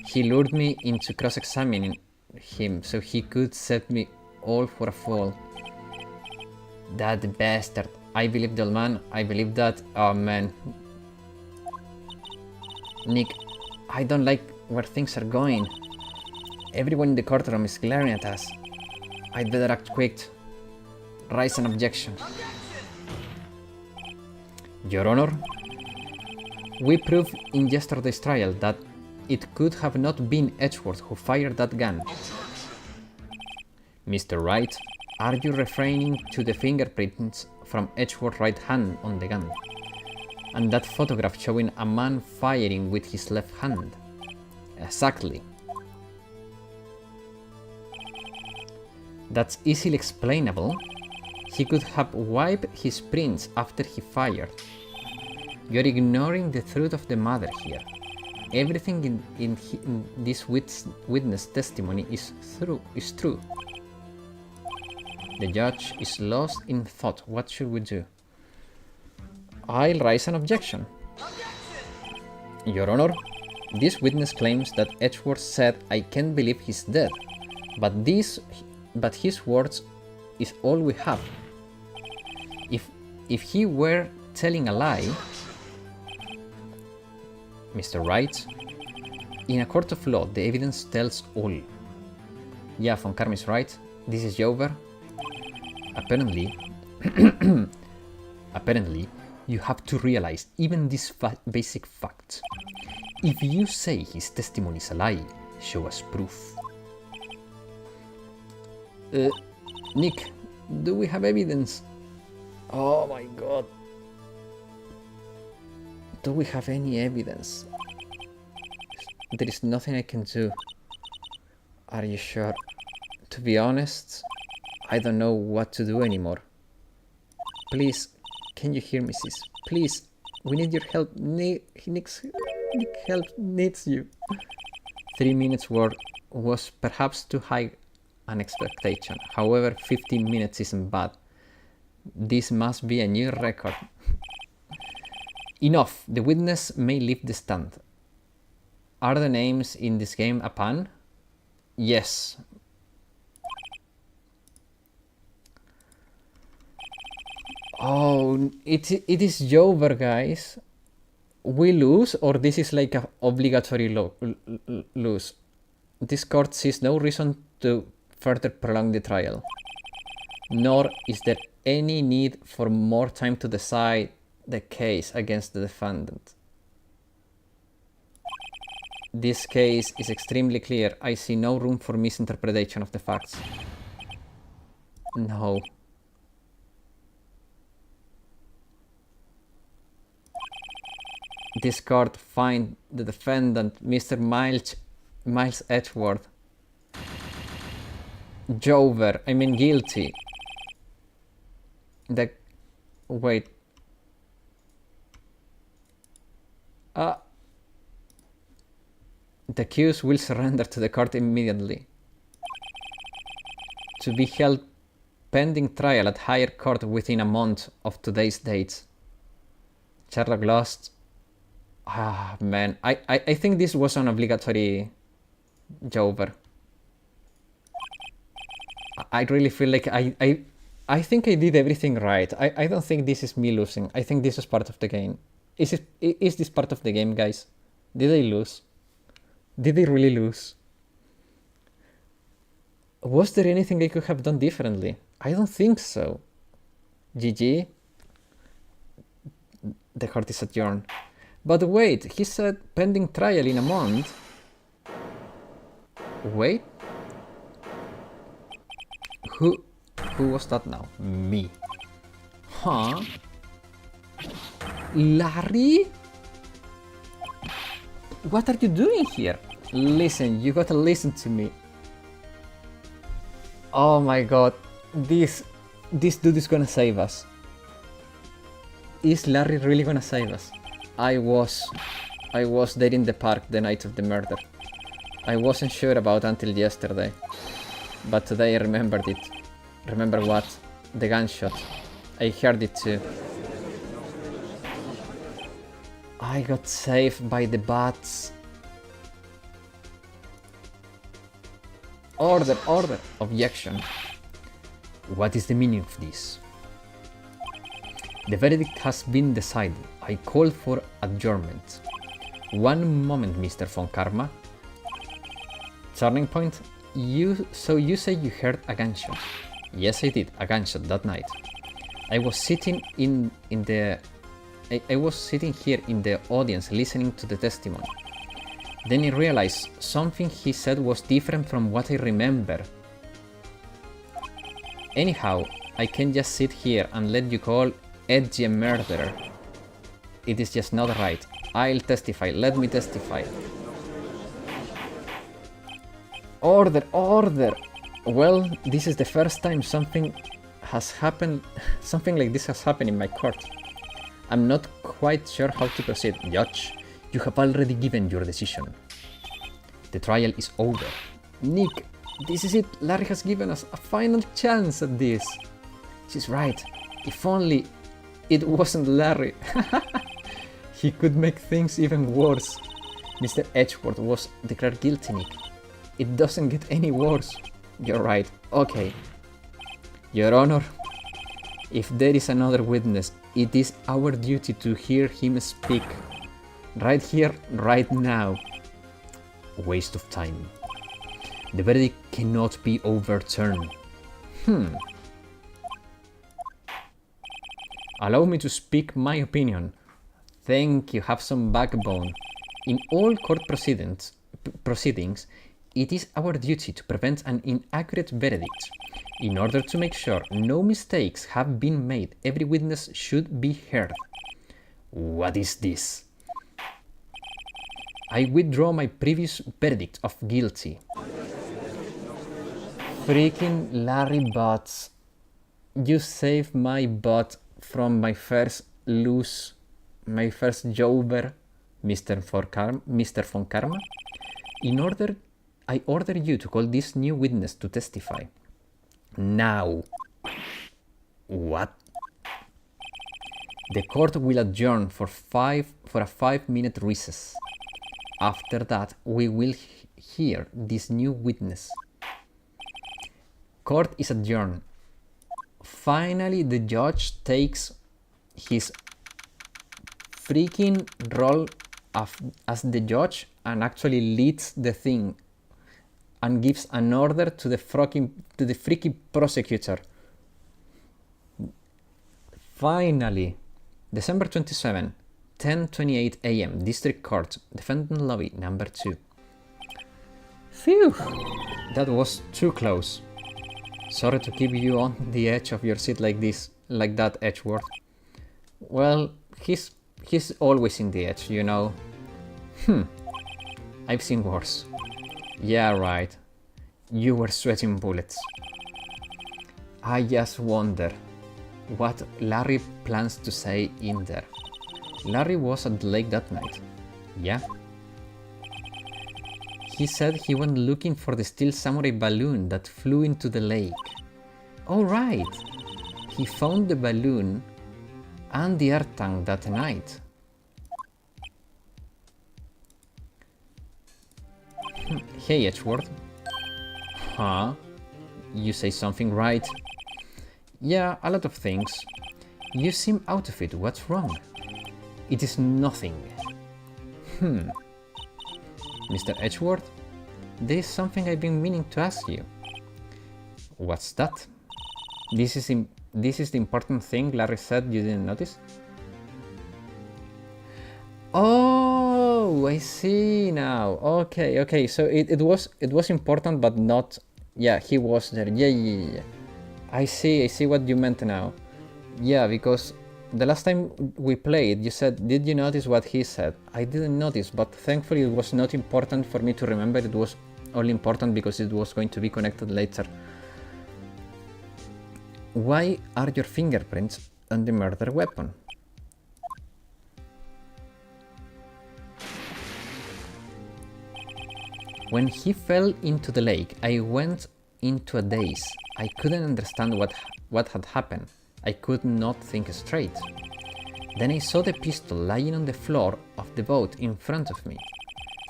He lured me into cross-examining him so he could set me all for a fool. That bastard. I believe the old man. I believe that. Oh man. Nick, I don't like where things are going. Everyone in the courtroom is glaring at us. I'd better act quick. Raise an objection. Your Honor, we proved in yesterday's trial that it could have not been Edgeworth who fired that gun. Mr. Wright, are you referring to the fingerprints from Edgeworth's right hand on the gun? And that photograph showing a man firing with his left hand? Exactly. That's easily explainable. He could have wiped his prints after he fired. You're ignoring the truth of the matter here. Everything in this witness testimony is true. The judge is lost in thought. What should we do? I'll raise an objection. Your Honor, this witness claims that Edgeworth said, "I can't believe he's dead," but his words is all we have. If he were telling a lie, Mr. Wright, in a court of law, the evidence tells all. Yeah, Von Karma is right. This is Jover. Apparently, you have to realize even these basic facts. If you say his testimony is a lie, show us proof. Nick, do we have evidence? Oh my god. Do we have any evidence? There is nothing I can do. Are you sure? To be honest, I don't know what to do anymore. Please, can you hear me, sis? Please, we need your help. Nick help needs you. 3 minutes worth was perhaps too high an expectation. However, 15 minutes isn't bad. This must be a new record. Enough. The witness may leave the stand. Are the names in this game a pan? Yes. Oh, it is Jover, guys. We lose, or this is like an obligatory lose? This court sees no reason to further prolong the trial. Nor is there any need for more time to decide the case against the defendant. This case is extremely clear. I see no room for misinterpretation of the facts. No. This court finds the defendant, Mr. Miles Edgeworth, guilty. Wait. The accused will surrender to the court immediately, to be held pending trial at higher court within a month of today's date. Sherlock lost. Ah, man. I think this was an obligatory Jover. I really feel like I think I did everything right. I don't think this is me losing. I think this is part of the game. Is this part of the game, guys? Did I lose? Did they really lose? Was there anything I could have done differently? I don't think so. GG. The court is adjourned. But wait, he said pending trial in a month. Wait. Who was that now? Me. Huh? Larry? What are you doing here? Listen, you gotta listen to me. Oh my god. This dude is gonna save us. Is Larry really gonna save us? I was there in the park the night of the murder. I wasn't sure about until yesterday. But today I remembered it. Remember what? The gunshot. I heard it too. I got saved by the bats. Order, order! Objection. What is the meaning of this? The verdict has been decided. I call for adjournment. One moment, Mr. Von Karma. Turning point. So you say you heard a gunshot? Yes, I did. A gunshot that night. I was sitting I was sitting here in the audience listening to the testimony. Then I realized something he said was different from what I remember. Anyhow, I can't just sit here and let you call Edgy a murderer. It is just not right. I'll testify. Let me testify. Order, order! Well, this is the first time something like this has happened in my court. I'm not quite sure how to proceed. Judge, you have already given your decision. The trial is over. Nick, this is it. Larry has given us a final chance at this. She's right. If only it wasn't Larry. He could make things even worse. Mr. Edgeworth was declared guilty, Nick. It doesn't get any worse. You're right. Okay. Your Honor, if there is another witness, it is our duty to hear him speak. Right here, right now. Waste of time. The verdict cannot be overturned. Allow me to speak my opinion. Thank you, have some backbone. In all court proceedings, it is our duty to prevent an inaccurate verdict. In order to make sure no mistakes have been made, every witness should be heard. What is this? I withdraw my previous verdict of guilty. Freaking Larry Butts. You saved my butt from my first jobber, Mr. Von Karma. I order you to call this new witness to testify. Now. What? The court will adjourn for a 5-minute recess. After that, we will hear this new witness. Court is adjourned. Finally, the judge takes his freaking role as the judge and actually leads the thing and gives an order to the freaky prosecutor. Finally, December 27, 10:28 AM, District Court, Defendant Lobby, number 2. Phew! That was too close. Sorry to keep you on the edge of your seat like that, Edgeworth. Well, he's always in the edge, you know. I've seen worse. Yeah, right. You were sweating bullets. I just wonder what Larry plans to say in there. Larry was at the lake that night. Yeah. He said he went looking for the Steel Samurai balloon that flew into the lake. Oh right. He found the balloon and the air tank that night. Hey, Edgeworth. Huh? You say something right? Yeah, a lot of things. You seem out of it. What's wrong? It is nothing. Mr. Edgeworth, there is something I've been meaning to ask you. What's that? This is the important thing Larry said you didn't notice? Oh, I see now. Okay. So it was important, but not. Yeah, he was there. Yeah. I see what you meant now. Yeah, because the last time we played, you said, did you notice what he said? I didn't notice, but thankfully it was not important for me to remember. It was only important because it was going to be connected later. Why are your fingerprints on the murder weapon? When he fell into the lake, I went into a daze. I couldn't understand what had happened. I could not think straight. Then I saw the pistol lying on the floor of the boat in front of me.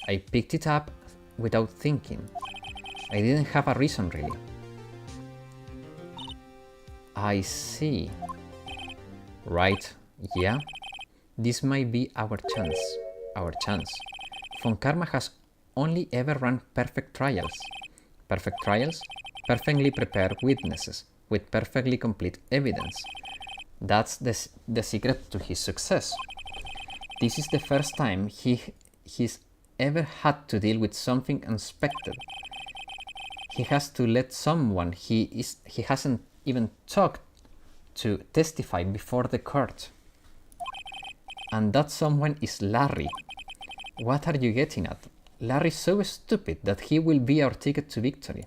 I picked it up without thinking. I didn't have a reason really. I see. Right, yeah. This might be our chance. Our chance. Von Karma has only ever run perfect trials. Perfect trials? Perfectly prepared witnesses with perfectly complete evidence. That's the secret to his success. This is the first time he's ever had to deal with something unexpected. He has to let someone he hasn't even talked to testify before the court. And that someone is Larry. What are you getting at? Larry's so stupid that he will be our ticket to victory.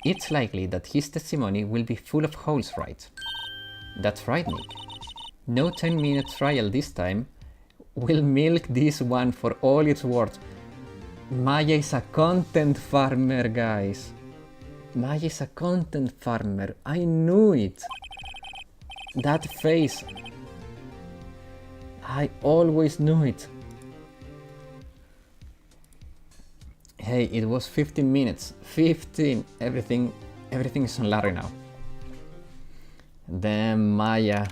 It's likely that his testimony will be full of holes, right? That's right, Nick. No 10-minute trial this time. We'll milk this one for all it's worth. Maya is a content farmer, guys. Maya is a content farmer. I knew it. That face. I always knew it. Hey, it was 15 minutes. 15. Everything is on Larry now. Damn, Maya.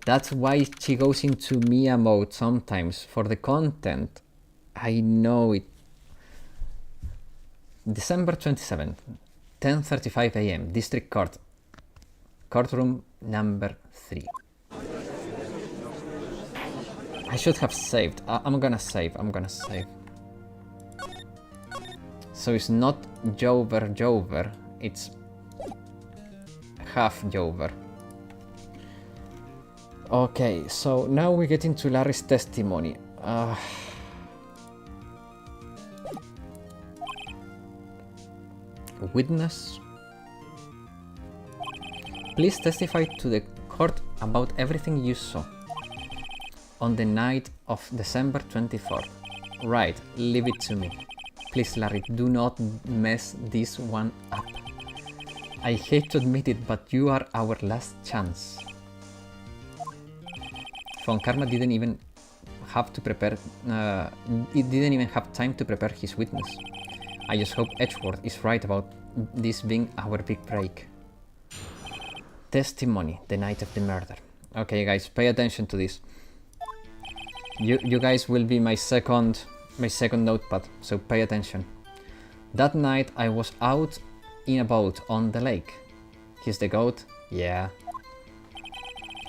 That's why she goes into Mia mode sometimes, for the content. I know it. December 27th, 10:35 a.m. District Court. Courtroom number 3. I should have saved. I'm gonna save. So it's not Jover, it's half Jover. Okay, so now we get into Larry's testimony. Witness. Please testify to the court about everything you saw on the night of December 24th. Right, leave it to me. Please, Larry, do not mess this one up. I hate to admit it, but you are our last chance. Von Karma didn't even have to prepare. It didn't even have time to prepare his witness. I just hope Edgeworth is right about this being our big break. Testimony, the night of the murder. Okay, guys, pay attention to this. You guys will be my second notepad, so pay attention. That night I was out in a boat on the lake. He's the goat? Yeah.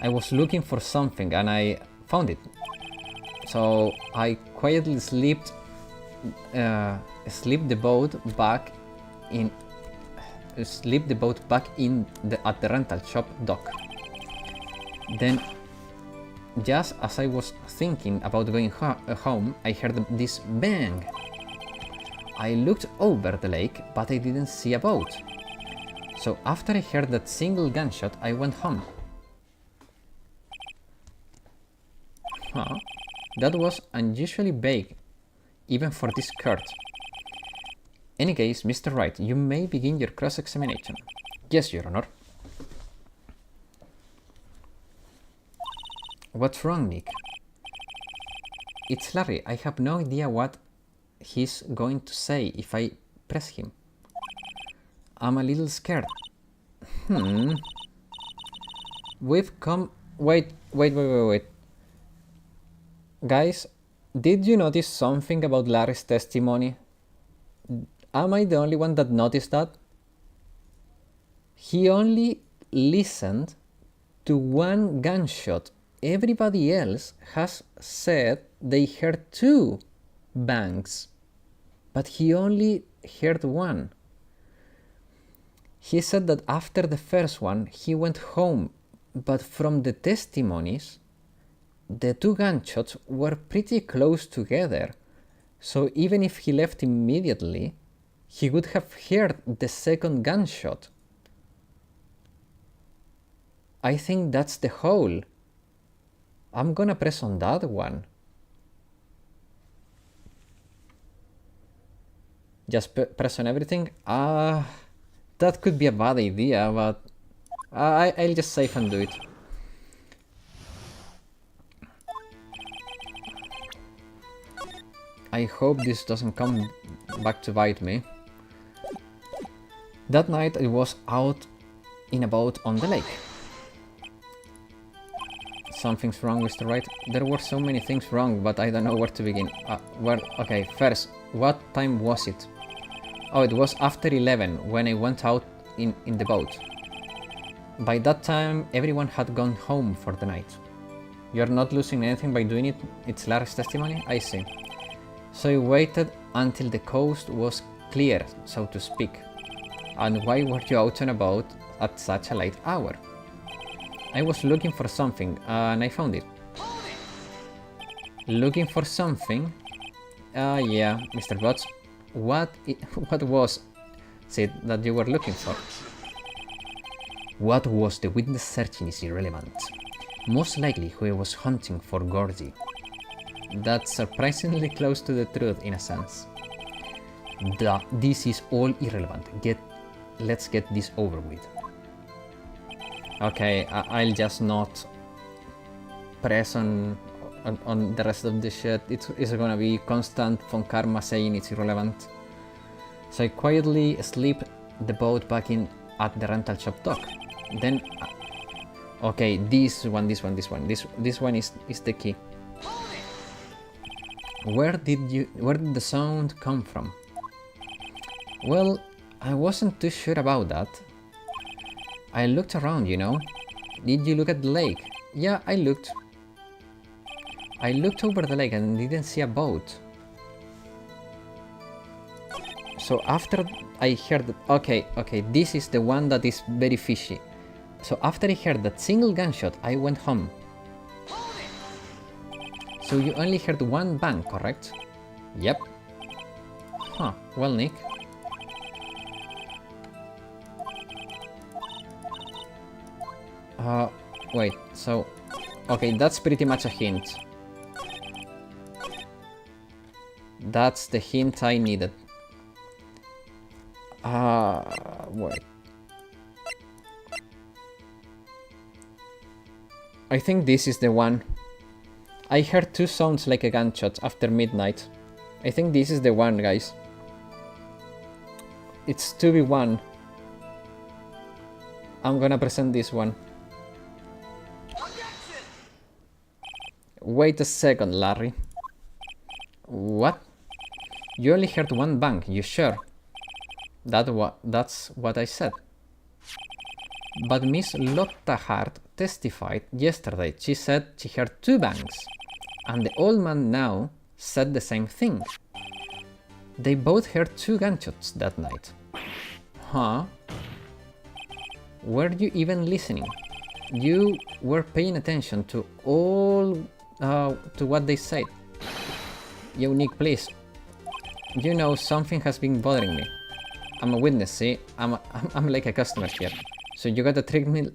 I was looking for something and I found it. So I quietly slipped the boat back at the rental shop dock. Then, just as I was thinking about going home, I heard this bang. I looked over the lake, but I didn't see a boat. So after I heard that single gunshot, I went home. Huh? That was unusually vague, even for this court. Any case, Mr. Wright, you may begin your cross-examination. Yes, Your Honor. What's wrong, Nick? It's Larry. I have no idea what he's going to say if I press him. I'm a little scared. We've come... Wait. Guys, did you notice something about Larry's testimony? Am I the only one that noticed that? He only listened to one gunshot. Everybody else has said they heard 2 bangs, but he only heard 1. He said that after the first one, he went home, but from the testimonies, the 2 gunshots were pretty close together, so even if he left immediately, he would have heard the second gunshot. I think that's the hole. I'm gonna press on that one. Just press on everything? That could be a bad idea, but I'll just save and do it. I hope this doesn't come back to bite me. That night I was out in a boat on the lake. Something's wrong, Mr. Wright. There were so many things wrong, but I don't know where to begin. Okay, first, what time was it? Oh, it was after 11 when I went out in the boat. By that time, everyone had gone home for the night. You're not losing anything by doing it? It's Larry's testimony? I see. So you waited until the coast was clear, so to speak. And why were you out and about at such a late hour? I was looking for something, and I found it. Looking for something? Yeah, Mr. Butts. What was it that you were looking for? What was the witness searching is irrelevant. Most likely who was hunting for Gordy. That's surprisingly close to the truth in a sense. This is all irrelevant. Let's get this over with. Okay, I'll just not press on the rest of the shit. It's gonna be constant von Karma saying it's irrelevant. So I quietly slip the boat back in at the rental shop dock. Then, okay, this one is the key. Where did the sound come from? Well, I wasn't too sure about that. I looked around, you know. Did you look at the lake? Yeah, I looked. I looked over the lake and didn't see a boat. So after I heard... Okay, this is the one that is very fishy. So after I heard that single gunshot, I went home. So you only heard one bang, correct? Yep. Huh, well, Nick. Wait, so... Okay, that's pretty much a hint. That's the hint I needed. Wait. I think this is the one. I heard two sounds like a gunshot after midnight. I think this is the one, guys. It's 2v1. I'm gonna present this one. Wait a second, Larry. What? You only heard one bang, you sure? That's what I said. But Miss Lotta Hart testified yesterday. She said she heard two bangs. And the old man now said the same thing. They both heard two gunshots that night. Huh? Were you even listening? You were paying attention to to what they said. Yo, Nick, please. You know, something has been bothering me. I'm a witness, see? I'm like a customer here. So you gotta treat me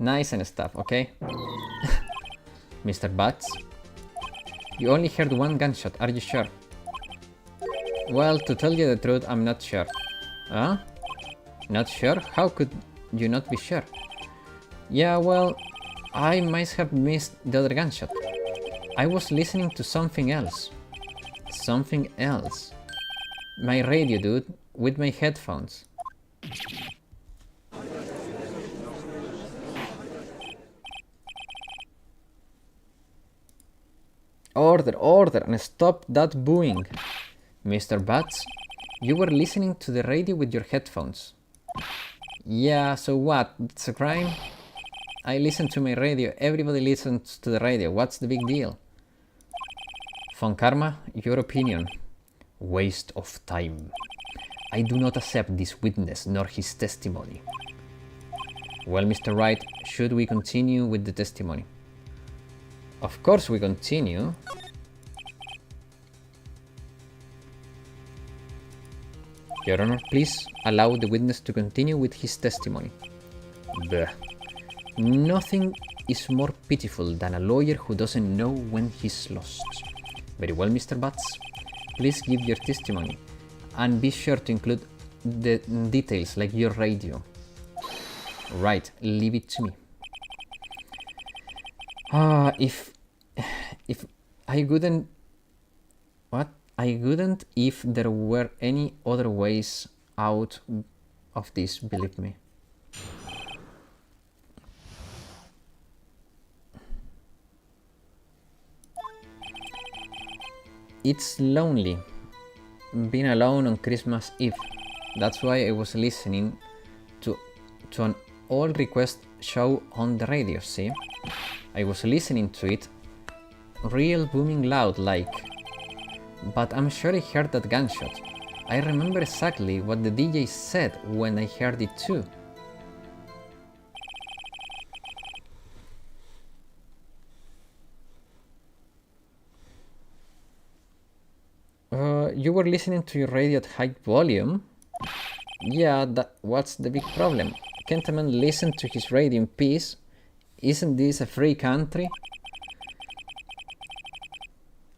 nice and stuff, okay? Mr. Butts? You only heard one gunshot, are you sure? Well, to tell you the truth, I'm not sure. Huh? Not sure? How could you not be sure? Yeah, well, I might have missed the other gunshot. I was listening to something else. Something else. My radio, dude, with my headphones. Order, and stop that booing. Mr. Butts, you were listening to the radio with your headphones. Yeah, so what? It's a crime? I listen to my radio. Everybody listens to the radio. What's the big deal? Von Karma, your opinion. Waste of time. I do not accept this witness nor his testimony. Well, Mr. Wright, should we continue with the testimony? Of course we continue. Your Honor, please allow the witness to continue with his testimony. Blech. Nothing is more pitiful than a lawyer who doesn't know when he's lost. Very well, Mr. Butts. Please give your testimony. And be sure to include the details like your radio. Right, leave it to me. If I wouldn't... What? I wouldn't if there were any other ways out of this, believe me. It's lonely being alone on Christmas Eve. That's why I was listening to an all request show on the radio, see? I was listening to it real booming loud like, but I'm sure I heard that gunshot. I remember exactly what the DJ said when I heard it too. You were listening to your radio at high volume? Yeah, what's the big problem? Can't a man listen to his radio in peace? Isn't this a free country?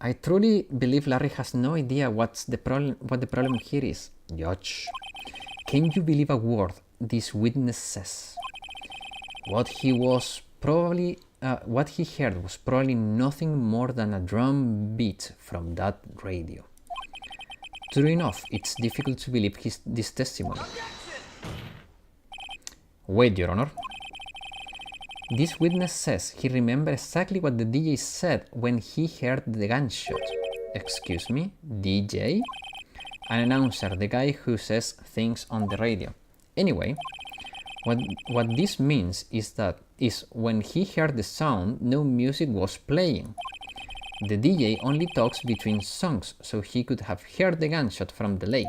I truly believe Larry has no idea what the problem here is. Judge, can you believe a word this witness says? What he heard was probably nothing more than a drum beat from that radio. True enough, it's difficult to believe this testimony. Wait, Your Honor. This witness says he remembered exactly what the DJ said when he heard the gunshot. Excuse me, DJ? An announcer, the guy who says things on the radio. Anyway, what this means is when he heard the sound, no music was playing. The DJ only talks between songs, so he could have heard the gunshot from the lake.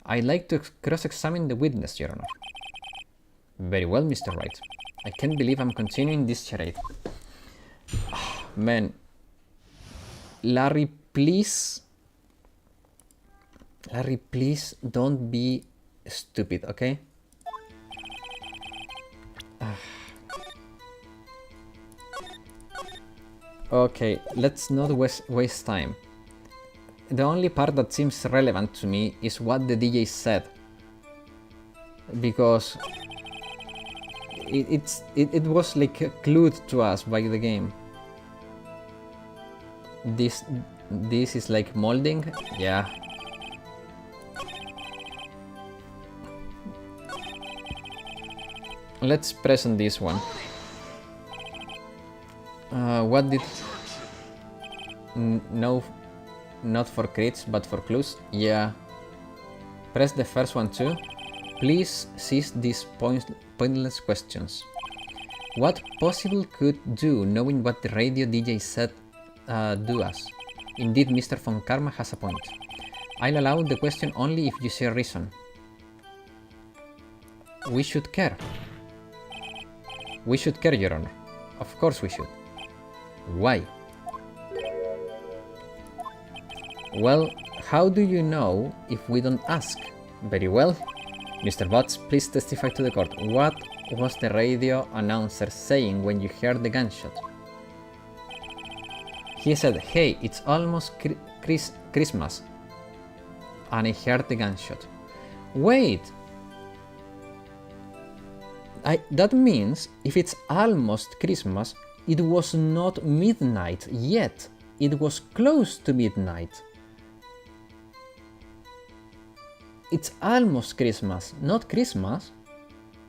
I'd like to cross-examine the witness, Your Honor. Very well, Mr. Wright. I can't believe I'm continuing this charade. Man. Larry, please don't be stupid, okay? Okay, let's not waste time. The only part that seems relevant to me is what the DJ said. Because it was like clued to us by the game. This is like molding, yeah. Let's press on this one. What did... No, not for crits, but for clues. Yeah. Press the first one too. Please cease these pointless questions. What possible could do knowing what the radio DJ said do us? Indeed, Mr. Von Karma has a point. I'll allow the question only if you share reason. We should care. We should care, Your Honor. Of course we should. Why? Well, how do you know if we don't ask? Very well. Mr. Butts, please testify to the court. What was the radio announcer saying when you heard the gunshot? He said, hey, it's almost Christmas. And I heard the gunshot. Wait! That means if it's almost Christmas, it was not midnight yet. It was close to midnight. It's almost Christmas, not Christmas.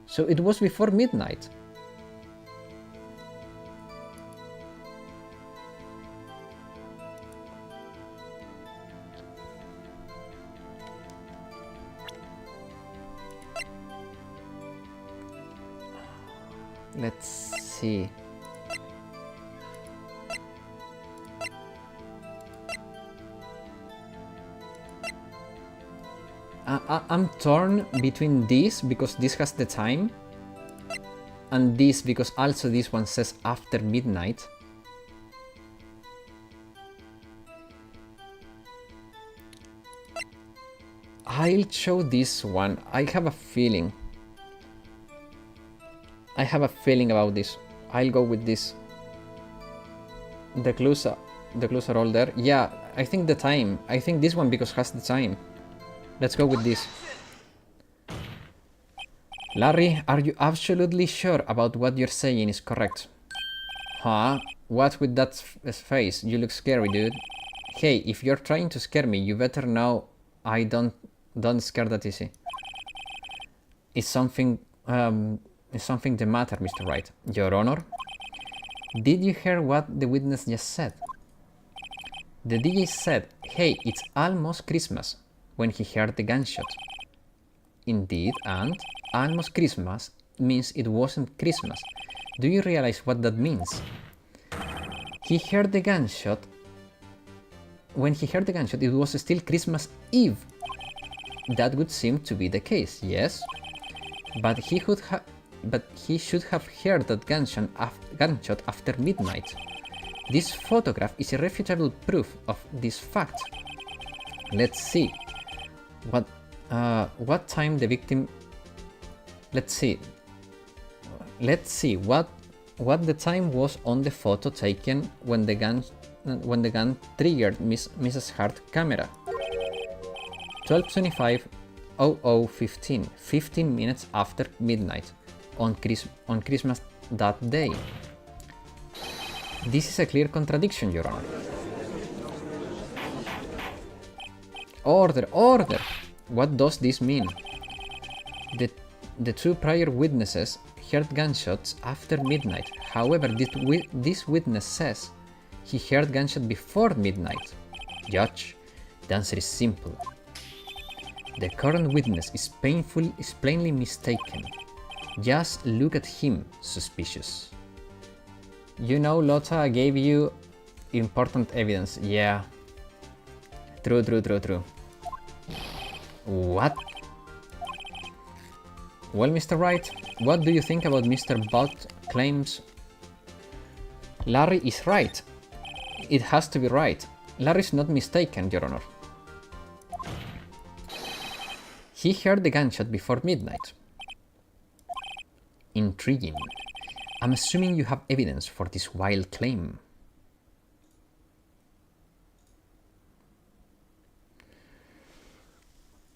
So it was before midnight. Let's see. I'm torn between this because this has the time and this because also this one says after midnight. I'll show this one. I have a feeling. I have a feeling about this. I'll go with this. The clues are all there. Yeah, I think the time. I think this one because has the time. Let's go with this. Larry, are you absolutely sure about what you're saying is correct? Huh? What's with that face? You look scary, dude. Hey, if you're trying to scare me, you better know I don't scare that easy. Is something the matter, Mr. Wright? Your Honor? Did you hear what the witness just said? The DJ said, hey, it's almost Christmas, when he heard the gunshot. Indeed, and almost Christmas means it wasn't Christmas. Do you realize what that means? He heard the gunshot. When he heard the gunshot, it was still Christmas Eve. That would seem to be the case, yes? But he should have heard that gunshot after midnight. This photograph is irrefutable proof of this fact. Let's see. What time the victim... Let's see what the time was on the photo taken when the gun triggered Mrs. Hart's camera. 12:25, 00:15, 15 minutes after midnight on Christmas that day. This is a clear contradiction, Your Honor. Order, order! What does this mean? The two prior witnesses heard gunshots after midnight. However, this witness says he heard gunshot before midnight. Judge, the answer is simple. The current witness is plainly mistaken. Just look at him, suspicious. You know, Lotta gave you important evidence. Yeah. True. What? Well, Mr. Wright, what do you think about Mr. Butt's claims? Larry is right. It has to be right. Larry's not mistaken, Your Honor. He heard the gunshot before midnight. Intriguing. I'm assuming you have evidence for this wild claim.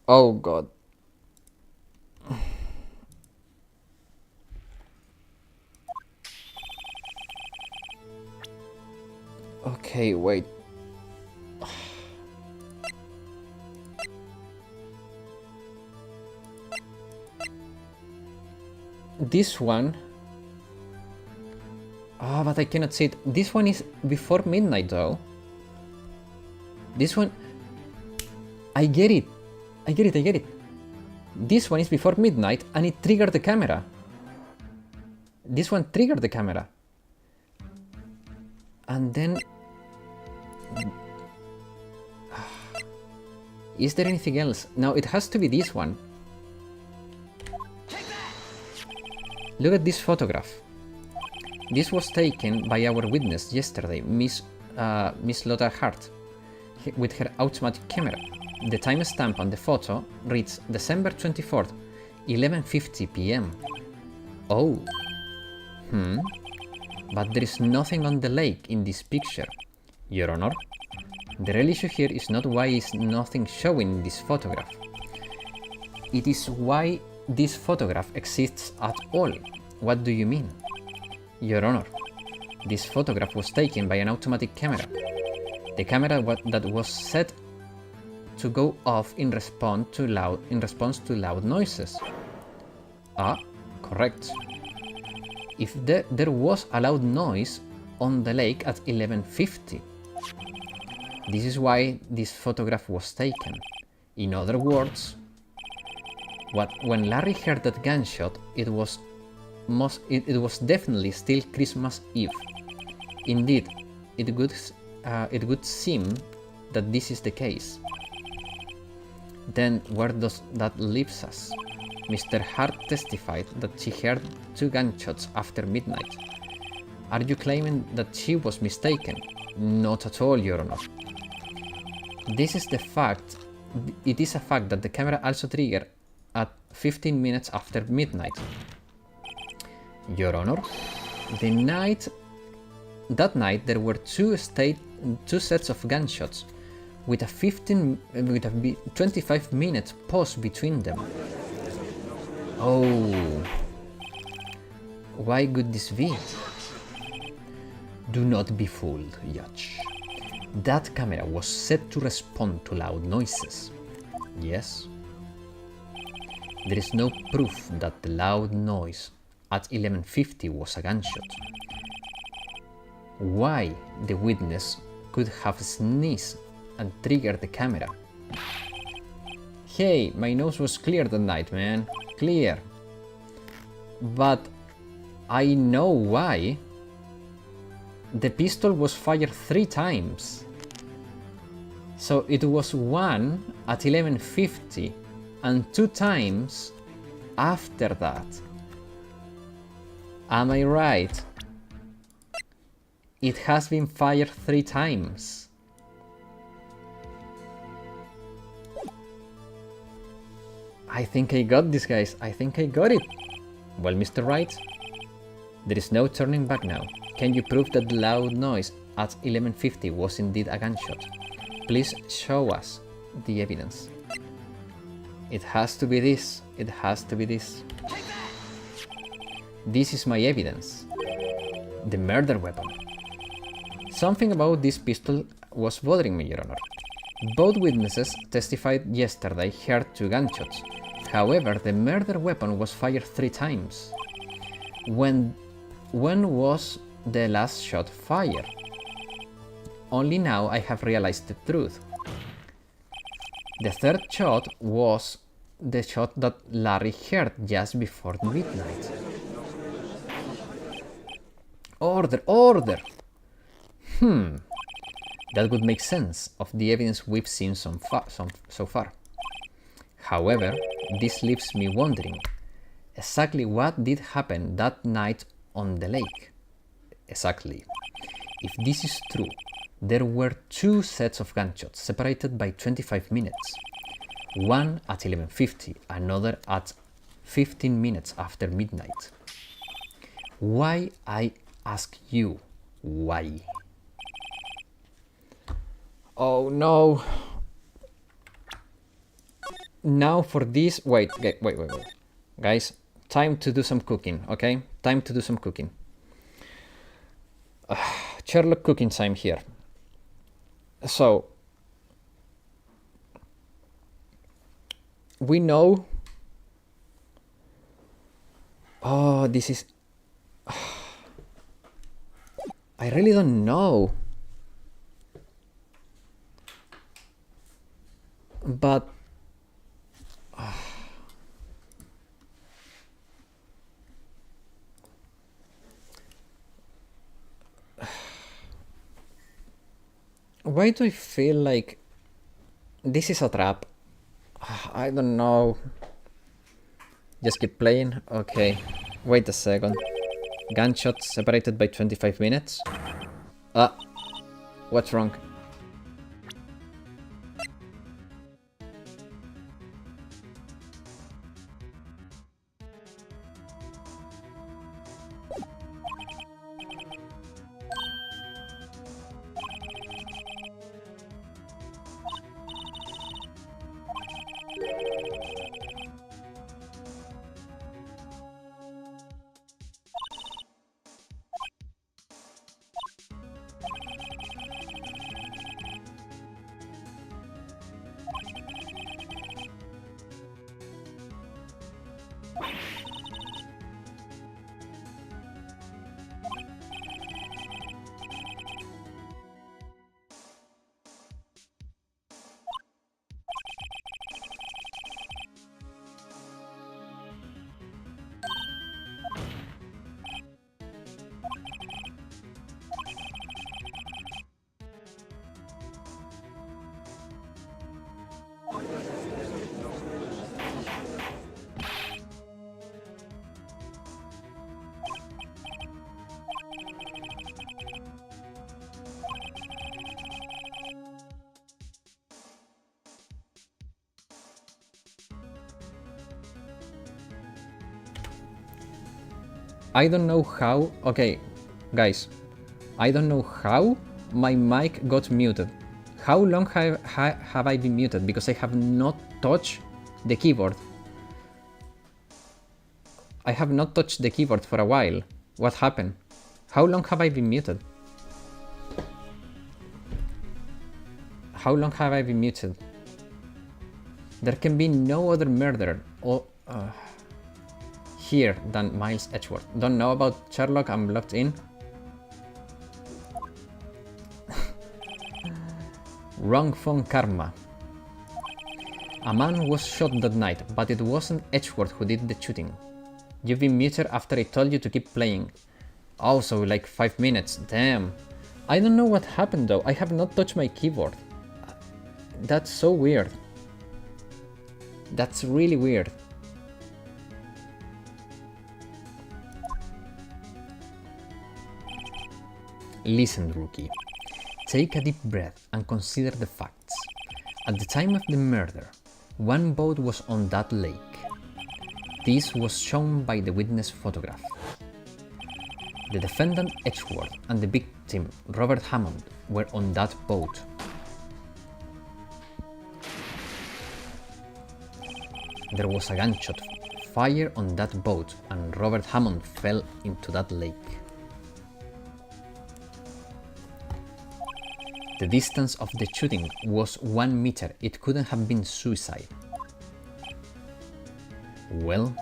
Oh God. Okay, wait. This one... Ah, but I cannot see it. This one is before midnight though. This one... I get it. This one is before midnight and it triggered the camera. This one triggered the camera. And then... Is there anything else? No, it has to be this one. Look at this photograph. This was taken by our witness yesterday, Miss Lotta Hart, with her automatic camera. The timestamp on the photo reads December 24th, 11:50 p.m. Oh. But there is nothing on the lake in this picture, Your Honor. The real issue here is not why is nothing showing in this photograph. It is why this photograph exists at all. What do you mean? Your Honor, this photograph was taken by an automatic camera. The camera that was set to go off in response to loud noises. Ah, correct. If there was a loud noise on the lake at 11:50. This is why this photograph was taken. In other words, when Larry heard that gunshot, it was definitely still Christmas Eve. Indeed, it would seem that this is the case. Then where does that leave us? Mr. Hart testified that she heard two gunshots after midnight. Are you claiming that she was mistaken? Not at all, Your Honor. This is the fact. It is a fact that the camera also triggered at 15 minutes after midnight. Your Honor, that night there were two sets of gunshots. with a 25-minute pause between them. Oh, why could this be? Do not be fooled, Yacht. That camera was set to respond to loud noises. Yes. There is no proof that the loud noise at 11:50 was a gunshot. Why the witness could have sneezed and triggered the camera? Hey, my nose was clear that night, man. Clear. But I know why. The pistol was fired 3 times. So it was one at 11:50 and 2 times after that. Am I right? It has been fired 3 times. I think I got this, guys. I think I got it. Well, Mr. Wright, there is no turning back now. Can you prove that the loud noise at 11:50 was indeed a gunshot? Please show us the evidence. It has to be this. It has to be this. This is my evidence. The murder weapon. Something about this pistol was bothering me, Your Honor. Both witnesses testified yesterday heard 2 gunshots. However, the murder weapon was fired 3 times. When was the last shot fired? Only now I have realized the truth. The 3rd shot was the shot that Larry heard just before midnight. Order! Order! That would make sense of the evidence we've seen so far. However, this leaves me wondering exactly what did happen that night on the lake. Exactly. If this is true, there were 2 sets of gunshots separated by 25 minutes. One at 11:50, another at 15 minutes after midnight. Why, I ask you, why? Oh no. Now for this, wait. Guys, time to do some cooking, okay? Time to do some cooking. Sherlock cooking time here. So, we know... Oh, this is... I really don't know. But... Why do I feel like this is a trap? I don't know. Just keep playing? Okay. Wait a second. Gunshots separated by 25 minutes? What's wrong? I don't know how... Okay, guys. I don't know how my mic got muted. How long have I been muted? Because I have not touched the keyboard. I have not touched the keyboard for a while. What happened? How long have I been muted? How long have I been muted? There can be no other murderer here than Miles Edgeworth. Don't know about Sherlock, I'm locked in. Wrong phone karma. A man was shot that night, but it wasn't Edgeworth who did the shooting. You've been muted after I told you to keep playing. Also, like 5 minutes, damn. I don't know what happened though, I have not touched my keyboard. That's so weird. That's really weird. Listen, rookie. Take a deep breath and consider the facts. At the time of the murder, one boat was on that lake. This was shown by the witness photograph. The defendant Edgeworth and the victim Robert Hammond were on that boat. There was a gunshot fire on that boat and Robert Hammond fell into that lake. The distance of the shooting was 1 meter. It couldn't have been suicide. Well,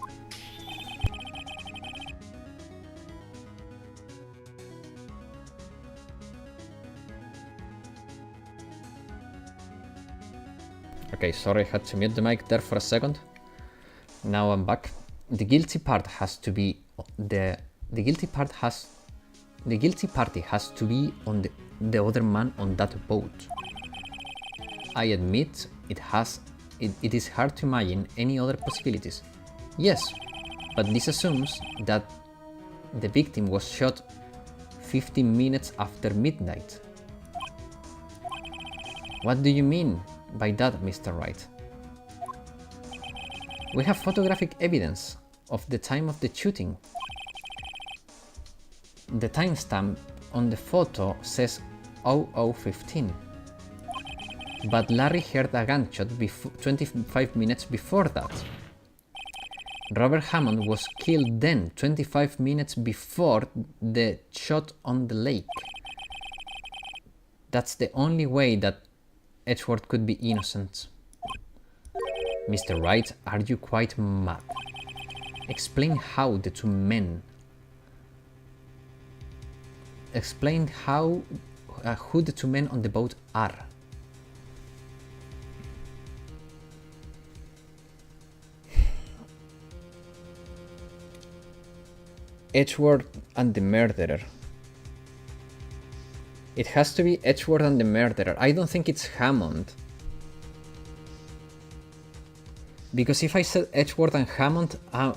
okay, sorry, I had to mute the mic there for a second. Now I'm back. The guilty party has to be on the other man on that boat. I admit it is hard to imagine any other possibilities. Yes, but this assumes that the victim was shot 15 minutes after midnight. What do you mean by that, Mr. Wright? We have photographic evidence of the time of the shooting. The timestamp on the photo says 00:15. But Larry heard a gunshot 25 minutes before that. Robert Hammond was killed then, 25 minutes before the shot on the lake. That's the only way that Edgeworth could be innocent. Mr. Wright, are you quite mad? Explain how the two men... Explain how... who the two men on the boat are. Edgeworth and the murderer. It has to be Edgeworth and the murderer. I don't think it's Hammond. Because if I said Edgeworth and Hammond, I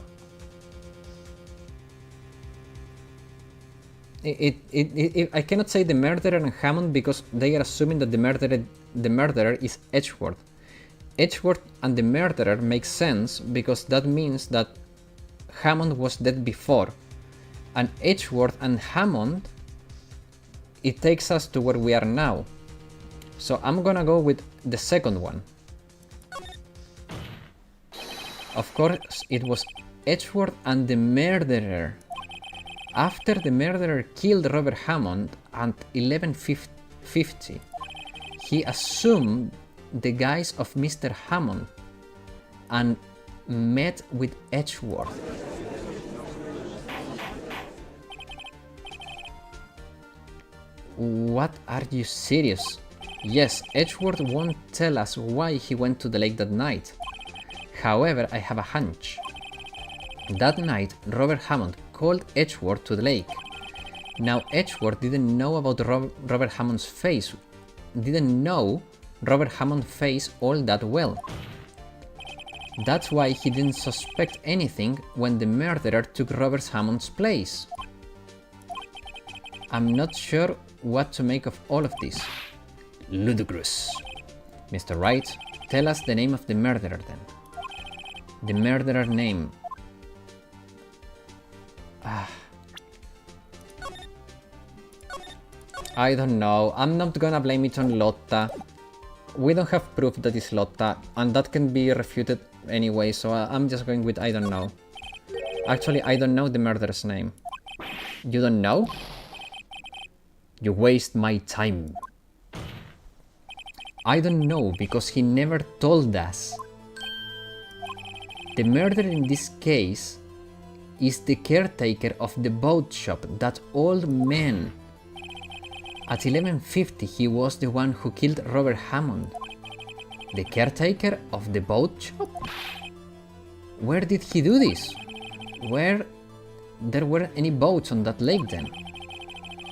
cannot say the murderer and Hammond because they are assuming that the murderer is Edgeworth. Edgeworth and the murderer makes sense because that means that Hammond was dead before. And Edgeworth and Hammond, it takes us to where we are now. So I'm gonna go with the second one. Of course, it was Edgeworth and the murderer. After the murderer killed Robert Hammond at 11:50, he assumed the guise of Mr. Hammond and met with Edgeworth. What, are you serious? Yes, Edgeworth won't tell us why he went to the lake that night. However, I have a hunch. That night, Robert Hammond called Edgeworth to the lake. Now, Edgeworth didn't know about Robert Hammond's face, all that well. That's why he didn't suspect anything when the murderer took Robert Hammond's place. I'm not sure what to make of all of this. Ludicrous. Mr. Wright, tell us the name of the murderer then. The murderer name. I don't know. I'm not gonna blame it on Lotta. we don't have proof that it's Lotta, and that can be refuted anyway, so I'm just going with I don't know. Actually, I don't know the murderer's name. You don't know? You waste my time. I don't know because he never told us. The murderer in this case is the caretaker of the boat shop, that old man. At 11:50 he was the one who killed Robert Hammond. The caretaker of the boat shop? Where did he do this? Where there weren't any boats on that lake then?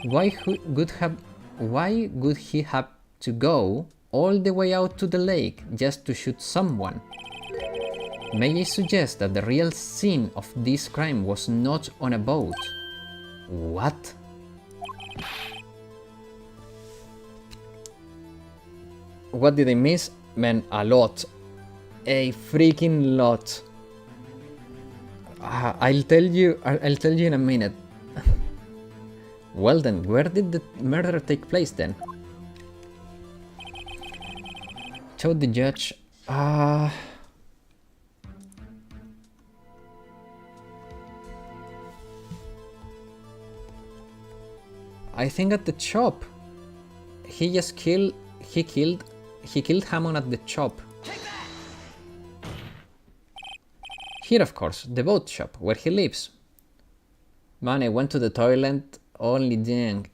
Why would he have to go all the way out to the lake just to shoot someone? May I suggest that the real scene of this crime was not on a boat? What? What did I miss? Man, a lot. A freaking lot. I'll tell you in a minute. Well then, where did the murder take place then? Showed the judge. I think at the shop. He killed Hammond at the shop. Here, of course, the boat shop, where he lives. Man, I went to the toilet, only dang.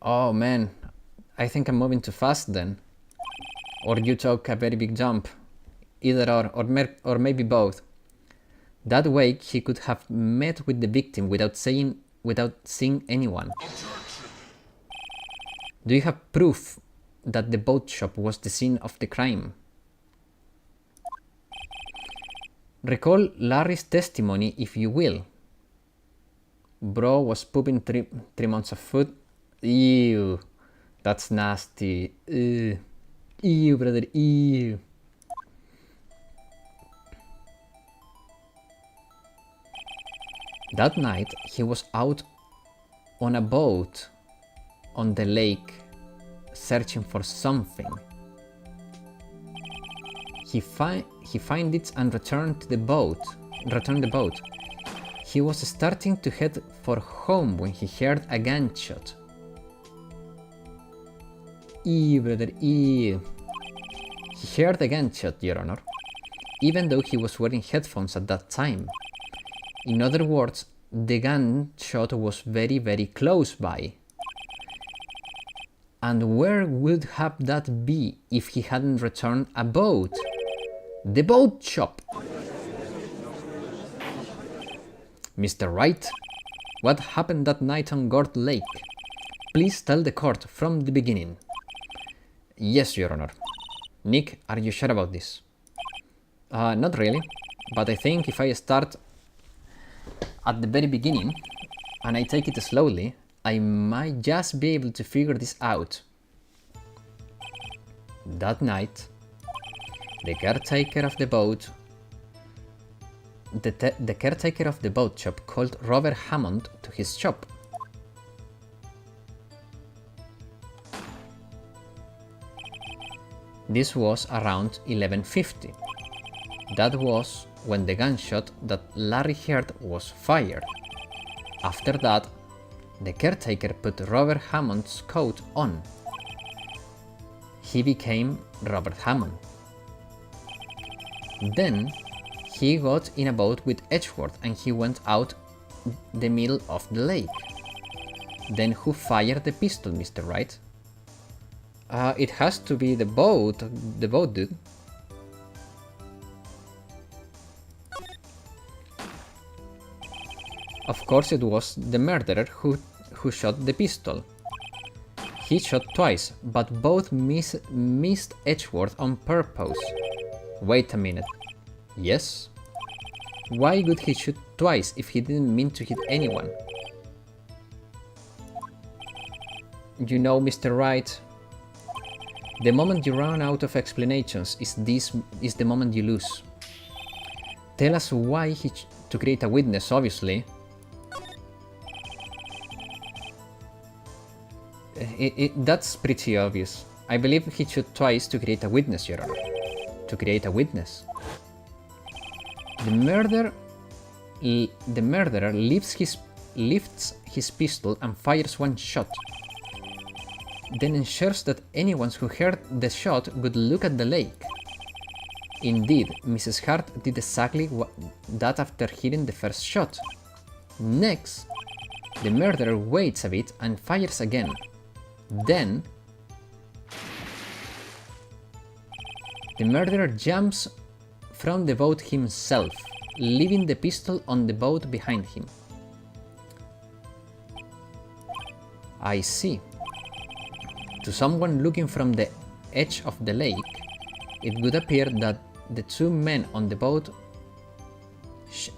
Oh man, I think I'm moving too fast then. Or you took a very big jump. Either or maybe both. That way, he could have met with the victim without seeing anyone. Do you have proof that the boat shop was the scene of the crime? Recall Larry's testimony if you will. Bro was pooping 3 months of food. Ew. That's nasty. Ew. Ew, brother. Ew. That night, he was out on a boat on the lake searching for something. He found it and returned the boat. He was starting to head for home when he heard a gunshot. Ew, brother, ew. He heard a gunshot, Your Honor, even though he was wearing headphones at that time. In other words, the gunshot was very, very close by. And where would have that be if he hadn't returned a boat? The boat shop! Mr. Wright, what happened that night on Gord Lake? Please tell the court from the beginning. Yes, Your Honor. Nick, are you sure about this? Not really, but I think if I start at the very beginning and I take it slowly, I might just be able to figure this out. That night, the caretaker of the boat shop called Robert Hammond to his shop. This was around 11:50. That was when the gunshot that Larry heard was fired. After that, the caretaker put Robert Hammond's coat on. He became Robert Hammond. Then, he got in a boat with Edgeworth and he went out the middle of the lake. Then who fired the pistol, Mr. Wright? It has to be the boat dude. Of course it was the murderer who shot the pistol. He shot twice, but both missed Edgeworth on purpose. Wait a minute. Yes? Why would he shoot twice if he didn't mean to hit anyone? You know, Mr. Wright, the moment you run out of explanations is the moment you lose. Tell us why to create a witness, obviously. That's pretty obvious. I believe he shot twice to create a witness, Your Honor. To create a witness. The murderer lifts his pistol and fires one shot. Then ensures that anyone who heard the shot would look at the lake. Indeed, Mrs. Hart did exactly that after hearing the first shot. Next, the murderer waits a bit and fires again. Then, the murderer jumps from the boat himself, leaving the pistol on the boat behind him. I see. To someone looking from the edge of the lake, it would appear that the two men on the boat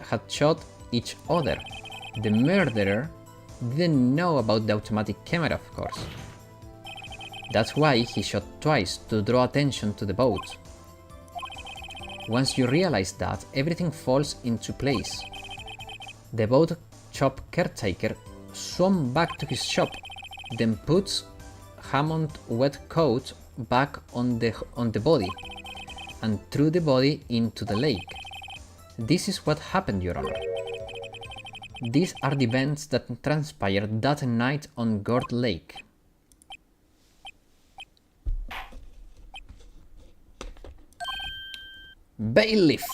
had shot each other. The murderer didn't know about the automatic camera, of course. That's why he shot twice, to draw attention to the boat. Once you realize that, everything falls into place. The boat shop caretaker swam back to his shop, then puts Hammond's wet coat back on the body, and threw the body into the lake. This is what happened, Your Honor. These are the events that transpired that night on Gord Lake. Bailiff,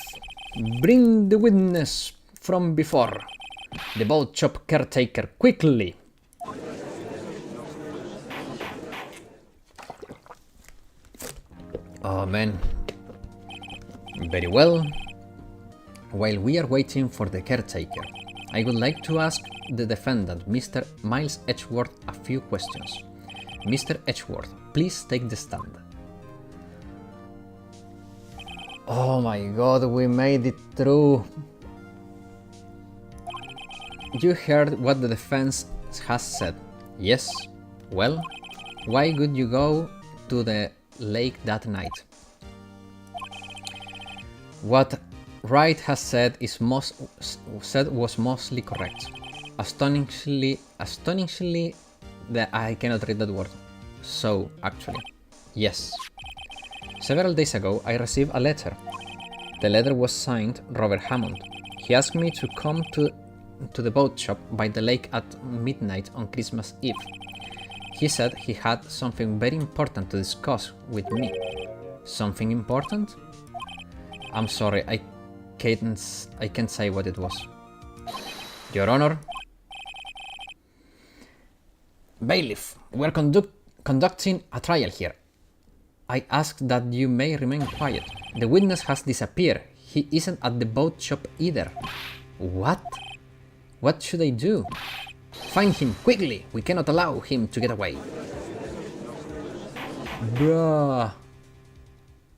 bring the witness from before. The boat shop caretaker, quickly. Oh man. Very well. While we are waiting for the caretaker, I would like to ask the defendant, Mr. Miles Edgeworth, a few questions. Mr. Edgeworth, please take the stand. Oh my god, we made it through. You heard what the defense has said. Yes? Well, why would you go to the lake that night? What Wright has said was mostly correct. Astonishingly, that I cannot read that word. So, actually, yes. Several days ago, I received a letter. The letter was signed Robert Hammond. He asked me to come to the boat shop by the lake at midnight on Christmas Eve. He said he had something very important to discuss with me. Something important? I'm sorry, I can't say what it was. Your Honor. Bailiff, we're conducting a trial here. I ask that you may remain quiet. The witness has disappeared. He isn't at the boat shop either. What? What should I do? Find him quickly. We cannot allow him to get away. Bruh.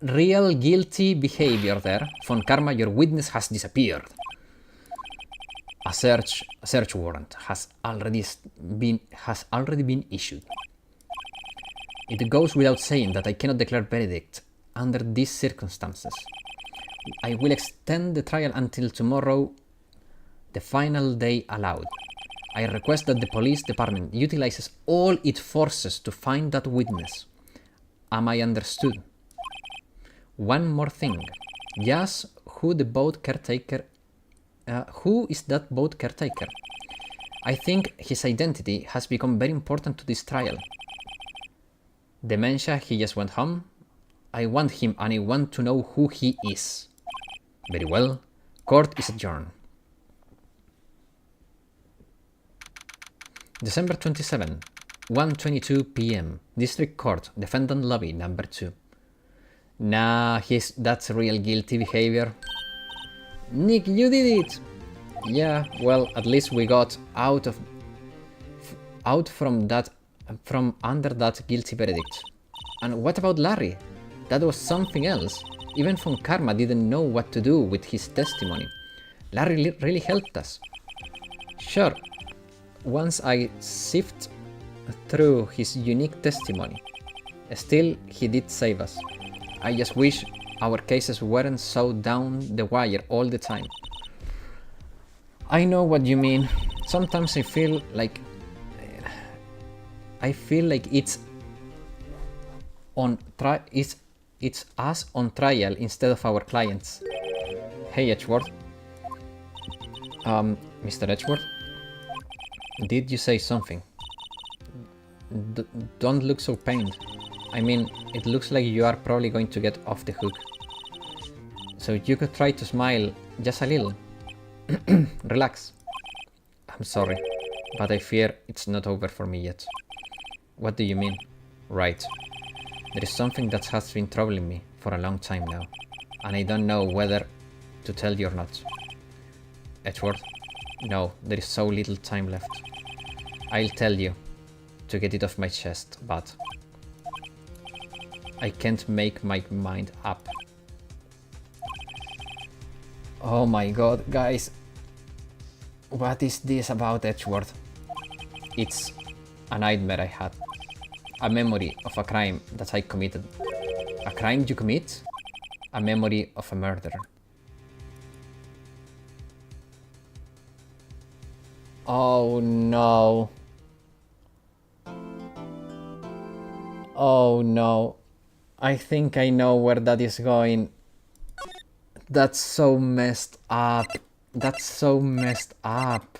Real guilty behavior there. Von Karma, your witness has disappeared. A search warrant has already been issued. It goes without saying that I cannot declare verdict under these circumstances. I will extend the trial until tomorrow, the final day allowed. I request that the police department utilizes all its forces to find that witness. Am I understood? One more thing. Just who is that boat caretaker? I think his identity has become very important to this trial. Dementia, he just went home. I want him and I want to know who he is. Very well. Court is adjourned. December 27, 1:22 p.m. District Court, Defendant Lobby, number 2. Nah, that's real guilty behavior. Nick, you did it! Yeah, well, at least we got out from under that guilty verdict. And what about Larry? That was something else. Even Von Karma didn't know what to do with his testimony. Larry really helped us. Sure, once I sift through his unique testimony. Still, he did save us. I just wish our cases weren't so down the wire all the time. I know what you mean. Sometimes I feel like it's on it's us on trial instead of our clients. Hey Edgeworth. Mr. Edgeworth? Did you say something? Don't look so pained. I mean, it looks like you are probably going to get off the hook. So you could try to smile just a little. Relax. I'm sorry, but I fear it's not over for me yet. What do you mean? Right. There is something that has been troubling me for a long time now, and I don't know whether to tell you or not. Edgeworth? No, there is so little time left. I'll tell you, to get it off my chest, but I can't make my mind up. Oh my god, guys. What is this about Edgeworth? It's a nightmare I had. A memory of a crime that I committed. A crime you commit? A memory of a murder. Oh no. Oh no. I think I know where that is going. That's so messed up. That's so messed up.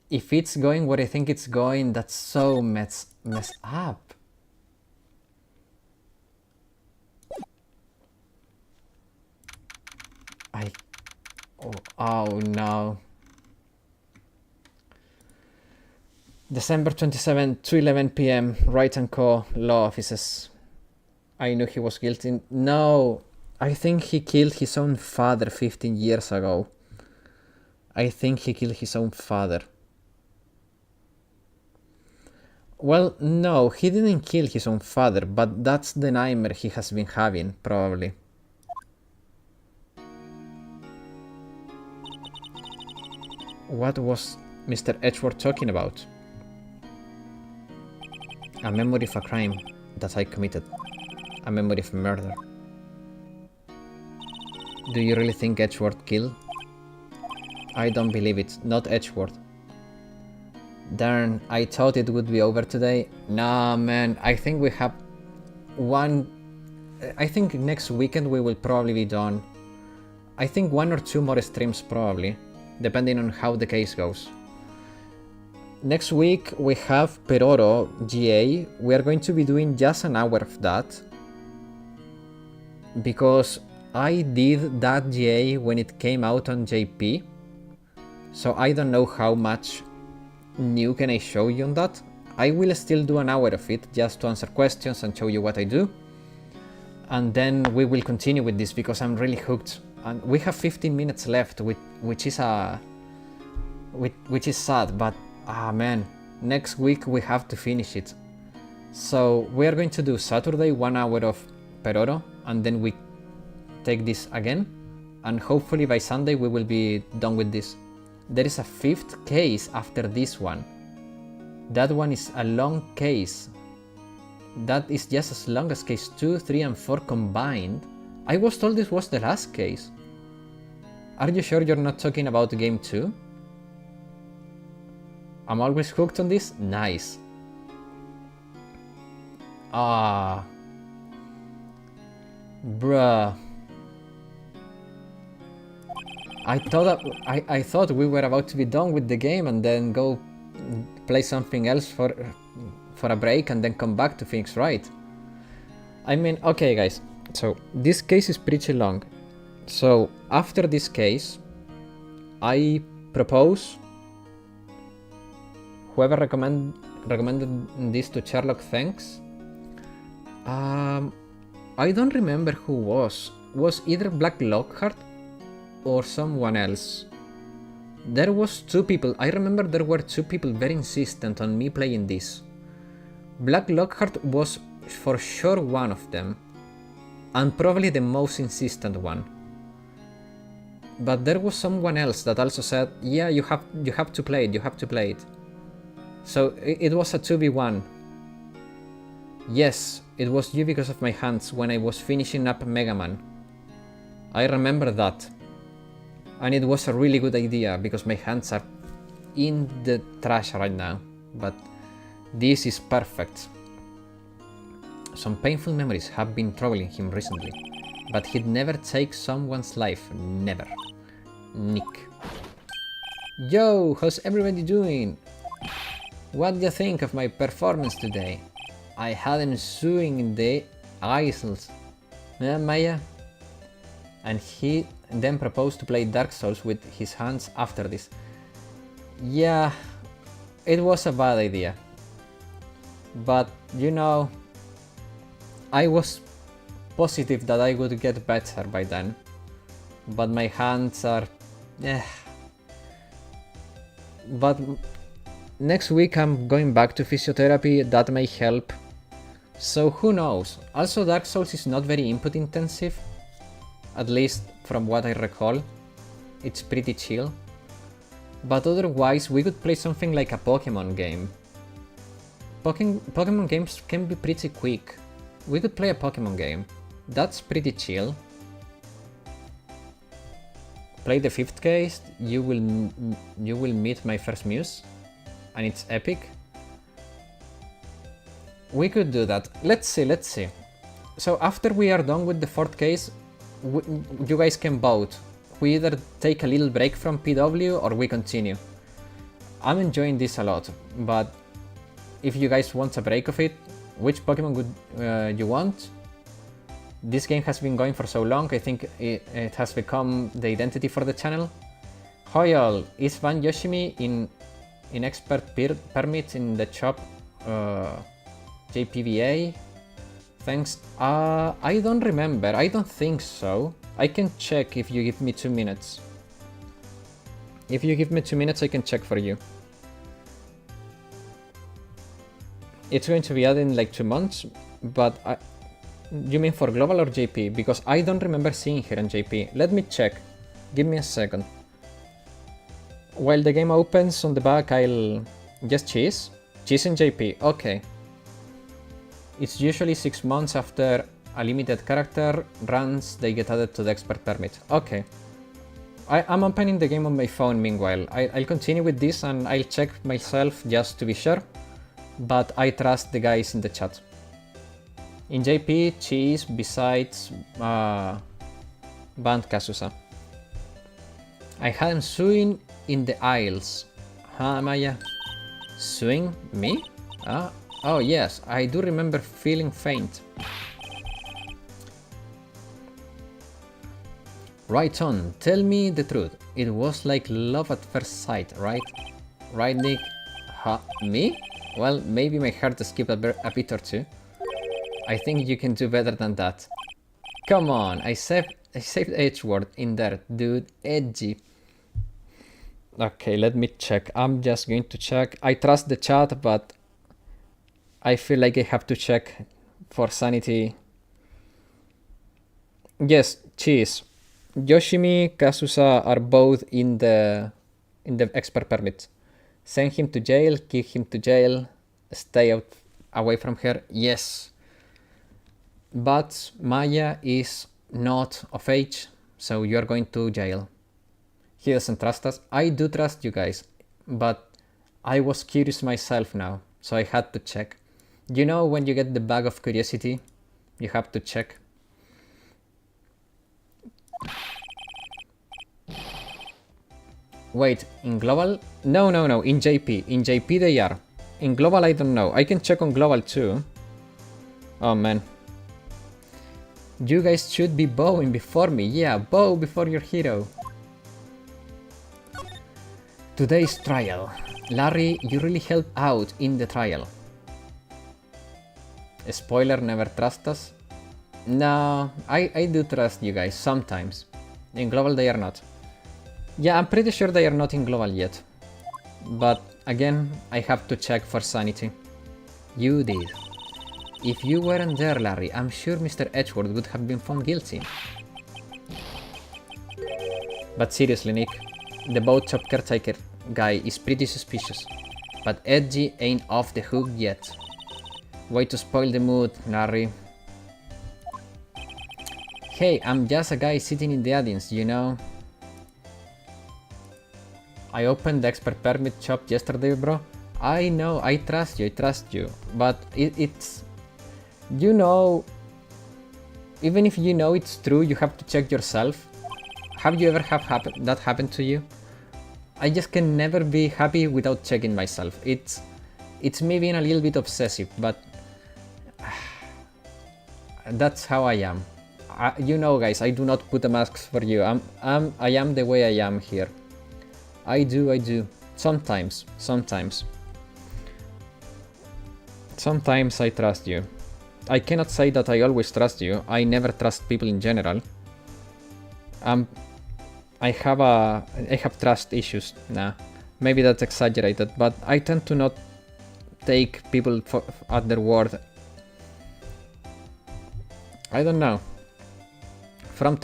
If it's going where I think it's going, that's so messed up. Oh no. December 27, 2:11 p.m. Wright & Co. Law Offices. I knew he was guilty. No, I think he killed his own father 15 years ago. I think he killed his own father. Well, no, he didn't kill his own father, but that's the nightmare he has been having, probably. What was Mr. Edgeworth talking about? A memory of a crime that I committed. A memory of murder. Do you really think Edgeworth killed? I don't believe it, not Edgeworth. Darn, I thought it would be over today. Nah, man, I think we have one... I think next weekend we will probably be done. I think 1 or 2 more streams probably, depending on how the case goes. Next week we have Peroro GA. We are going to be doing just an hour of that, because I did that GA when it came out on JP, so I don't know how much new can I show you on that. I will still do an hour of it just to answer questions and show you what I do, and then we will continue with this because I'm really hooked. And we have 15 minutes left, which is sad, but man, next week we have to finish it. So we are going to do Saturday 1 hour of Peroro, and then we take this again, and hopefully by Sunday we will be done with this. There is a 5th case after this one. That one is a long case. That is just as long as case 2, 3 and 4 combined. I was told this was the last case. Are you sure you're not talking about game 2? I'm always hooked on this? Nice. Ah. Bruh. I thought we were about to be done with the game and then go play something else for a break and then come back to Phoenix Wright. I mean, okay guys, so this case is pretty long. So after this case, I propose, whoever recommended this to Sherlock, thanks. I don't remember who was either Black Lockhart or someone else. There was 2 people. I remember there were 2 people very insistent on me playing this. Black Lockhart was for sure one of them, and probably the most insistent one. But there was someone else that also said, yeah, you have to play it, So it was a 2v1. Yes, it was you because of my hands when I was finishing up Mega Man. I remember that. And it was a really good idea because my hands are in the trash right now. But this is perfect. Some painful memories have been troubling him recently, but he'd never take someone's life, never. Nick. Yo, how's everybody doing? What do you think of my performance today? I had him suing in the aisles. Maya? And he then proposed to play Dark Souls with his hands after this. Yeah, it was a bad idea. But, you know, I was positive that I would get better by then. But my hands are... But next week I'm going back to physiotherapy, that may help. So who knows? Also, Dark Souls is not very input intensive. At least from what I recall. It's pretty chill. But otherwise, we could play something like a Pokemon game. Pokemon games can be pretty quick. We could play a Pokemon game. That's pretty chill. Play the 5th case, you will meet my first muse. And it's epic. We could do that. Let's see. So after we are done with the 4th case, you guys can vote. We either take a little break from PW or we continue. I'm enjoying this a lot, but if you guys want a break of it, which Pokemon would you want? This game has been going for so long, I think it has become the identity for the channel. Hi all, is Van Yoshimi in expert permit in the shop JPVA? Thanks. I don't remember. I don't think so. I can check if you give me 2 minutes. If you give me 2 minutes, I can check for you. It's going to be added in like 2 months, but you mean for global or JP? Because I don't remember seeing her in JP. Let me check. Give me a second. While the game opens on the back, I'll... Just cheese? Cheese in JP. Okay. It's usually 6 months after a limited character runs, they get added to the expert permit. Okay. I'm opening the game on my phone meanwhile. I'll continue with this and I'll check myself just to be sure. But I trust the guys in the chat. In JP, cheese besides banned Kazusa. I had him suing in the aisles. Huh, Maya? Suing me? Oh yes, I do remember feeling faint. Right on, tell me the truth. It was like love at first sight, right? Right, Nick? Huh? Me? Well, maybe my heart skipped a bit or two. I think you can do better than that. Come on, I saved H-word in there, dude. Edgy. Okay, let me check. I'm just going to check. I trust the chat, but I feel like I have to check for sanity. Yes, cheese. Yoshimi, Kazusa are both in the expert permit. Send him to jail, kick him to jail, stay away from her. Yes. But Maya is not of age, so you are going to jail. He doesn't trust us. I do trust you guys, but I was curious myself now, so I had to check. You know, when you get the bag of curiosity, you have to check. Wait, in global? No, in JP. In JP they are. In global I don't know. I can check on global too. Oh man. You guys should be bowing before me. Yeah, bow before your hero. Today's trial. Larry, you really helped out in the trial. Spoiler, never trust us. No, I do trust you guys sometimes. In global they are not. Yeah, I'm pretty sure they are not in global yet. But again, I have to check for sanity. You did. If you weren't there, Larry, I'm sure Mr. Edgeworth would have been found guilty. But seriously, Nick, the boat shop caretaker guy is pretty suspicious. But Edgy ain't off the hook yet. Way to spoil the mood, Larry. Hey, I'm just a guy sitting in the audience, you know. I opened the expert permit shop yesterday, bro. I know, I trust you, but it's... You know, even if you know it's true, you have to check yourself. Have you ever that happen to you? I just can never be happy without checking myself. It's me being a little bit obsessive, but that's how I am. You know, guys, I do not put a mask for you. I am the way I am here. I do. Sometimes I trust you. I cannot say that I always trust you. I never trust people in general. I have trust issues. Nah, maybe that's exaggerated, but I tend to not take people at their word. I don't know. From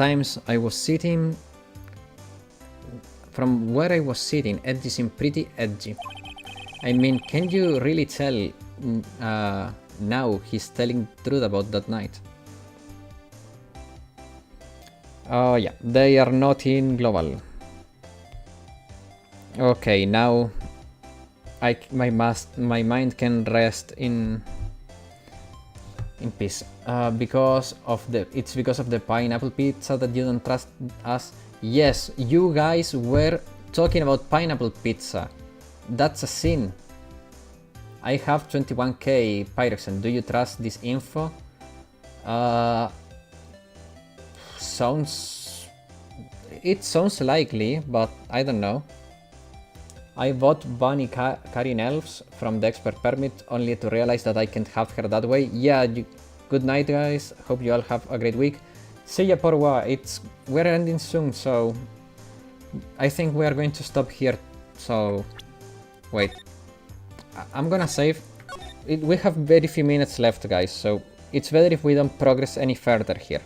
where I was sitting, Edgy seemed pretty edgy. I mean, can you really tell now he's telling truth about that night? Oh yeah, they are not in global. Okay, now my mind can rest in peace. Because of the pineapple pizza that you don't trust us. Yes, you guys were talking about pineapple pizza. That's a sin. I have 21k Pyroxen. Do you trust this info? It sounds likely, but I don't know. I bought Bunny carrying elves from the expert permit only to realize that I can't have her that way. Yeah, good night, guys. Hope you all have a great week. See ya, Porwa. We're ending soon, so I think we are going to stop here. So wait, I'm gonna save. We have very few minutes left, guys, so it's better if we don't progress any further here.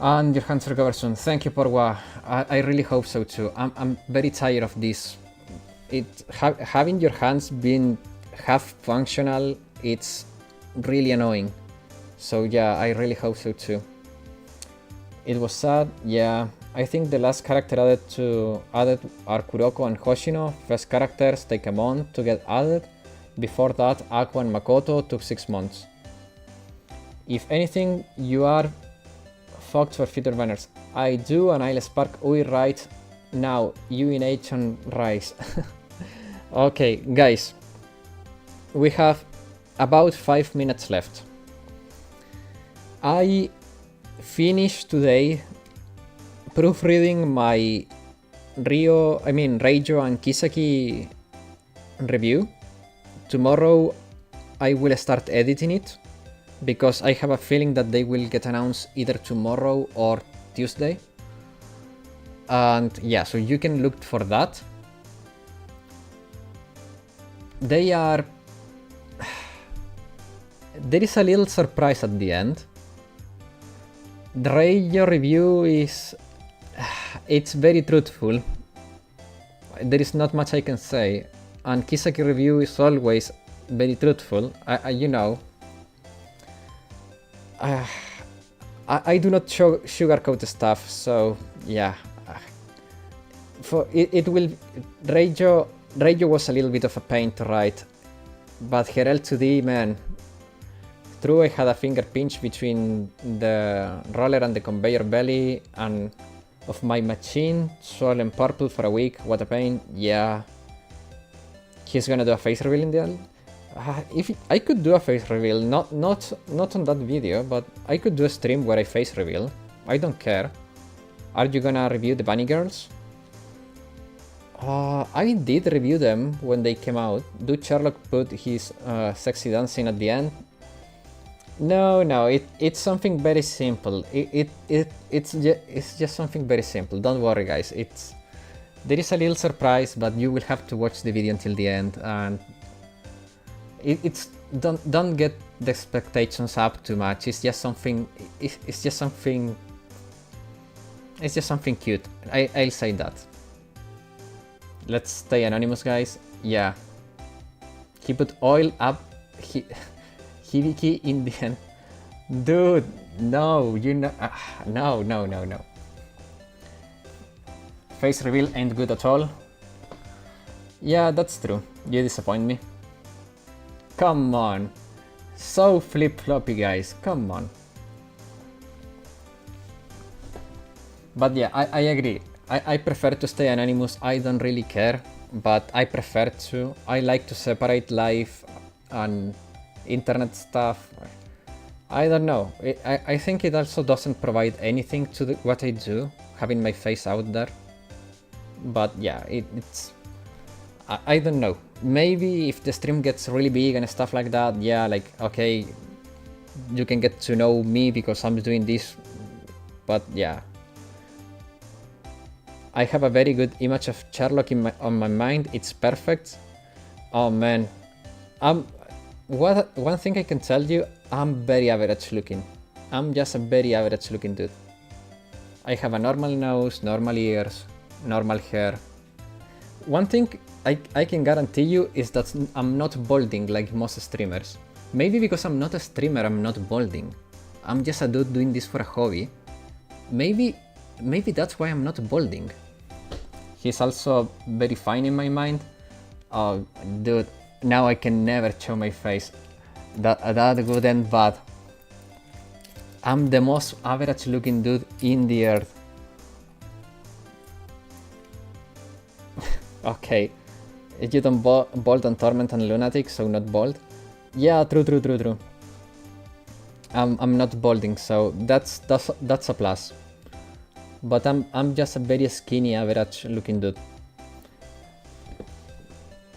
And your hands recover soon. Thank you, Porwa. I really hope so too. I'm very tired of this. Having your hands being half functional, it's really annoying. So yeah, I really hope so too. It was sad, yeah. I think the last character added are Kuroko and Hoshino. First characters take a month to get added. Before that, Aqua and Makoto took 6 months. If anything, you are fucked for future banners. I do, and I'll spark Ui right now. UNH and Rise. Okay, guys. We have about 5 minutes left. I finished today proofreading my Reijo and Kisaki review. Tomorrow I will start editing it, because I have a feeling that they will get announced either tomorrow or Tuesday. And yeah, so you can look for that. They are... There is a little surprise at the end. The Reijo review is... It's very truthful. There is not much I can say. And Kisaki review is always very truthful. You know. I do not sugarcoat stuff, so yeah. Reijo was a little bit of a pain to write, but her L2D, man. True, I had a finger pinch between the roller and the conveyor belly and of my machine, swollen purple for a week. What a pain. Yeah. He's gonna do a face reveal in the end. If I could do a face reveal, not on that video, but I could do a stream where I face reveal. I don't care. Are you gonna review the Bunny Girls? I did review them when they came out. Did Sherlock put his sexy dancing at the end? No, it's something very simple. It's just something very simple. Don't worry, guys. There is a little surprise, but you will have to watch the video until the end, and don't get the expectations up too much. It's just something cute. I'll say that. Let's stay anonymous, guys. Yeah. He put oil up Hibiki in the end. Dude, no, you know, no. Face reveal ain't good at all. Yeah, that's true. You disappoint me. Come on. So flip-floppy, guys, come on. But yeah, I agree. I prefer to stay anonymous. I don't really care, but I prefer to. I like to separate life and internet stuff. I don't know. I think it also doesn't provide anything to what I do, having my face out there. But yeah, it's... I don't know. Maybe if the stream gets really big and stuff like that, yeah, like, okay, you can get to know me because I'm doing this. But yeah. I have a very good image of Sherlock on my mind. It's perfect. Oh man. One thing I can tell you, I'm very average looking. I'm just a very average looking dude. I have a normal nose, normal ears, normal hair. One thing I can guarantee you is that I'm not balding like most streamers. Maybe because I'm not a streamer, I'm not balding. I'm just a dude doing this for a hobby. Maybe that's why I'm not balding. He's also very fine in my mind. Oh, dude, now I can never show my face. That good and bad. I'm the most average looking dude in the earth. Okay, you don't bald on Torment and Lunatic, so not bald. Yeah, true. I'm not balding, so that's a plus. But I'm just a very skinny, average looking dude.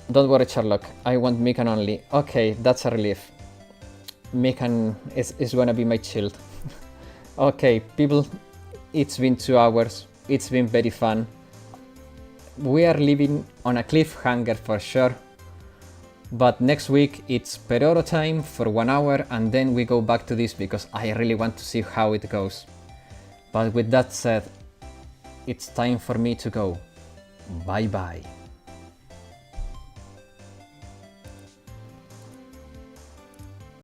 Don't worry, Sherlock. I want Mikan only. Okay, that's a relief. Mikan is gonna be my shield. Okay, people, it's been 2 hours. It's been very fun. We are living on a cliffhanger for sure. But next week it's Peroro time for 1 hour and then we go back to this because I really want to see how it goes. But with that said, it's time for me to go. Bye bye.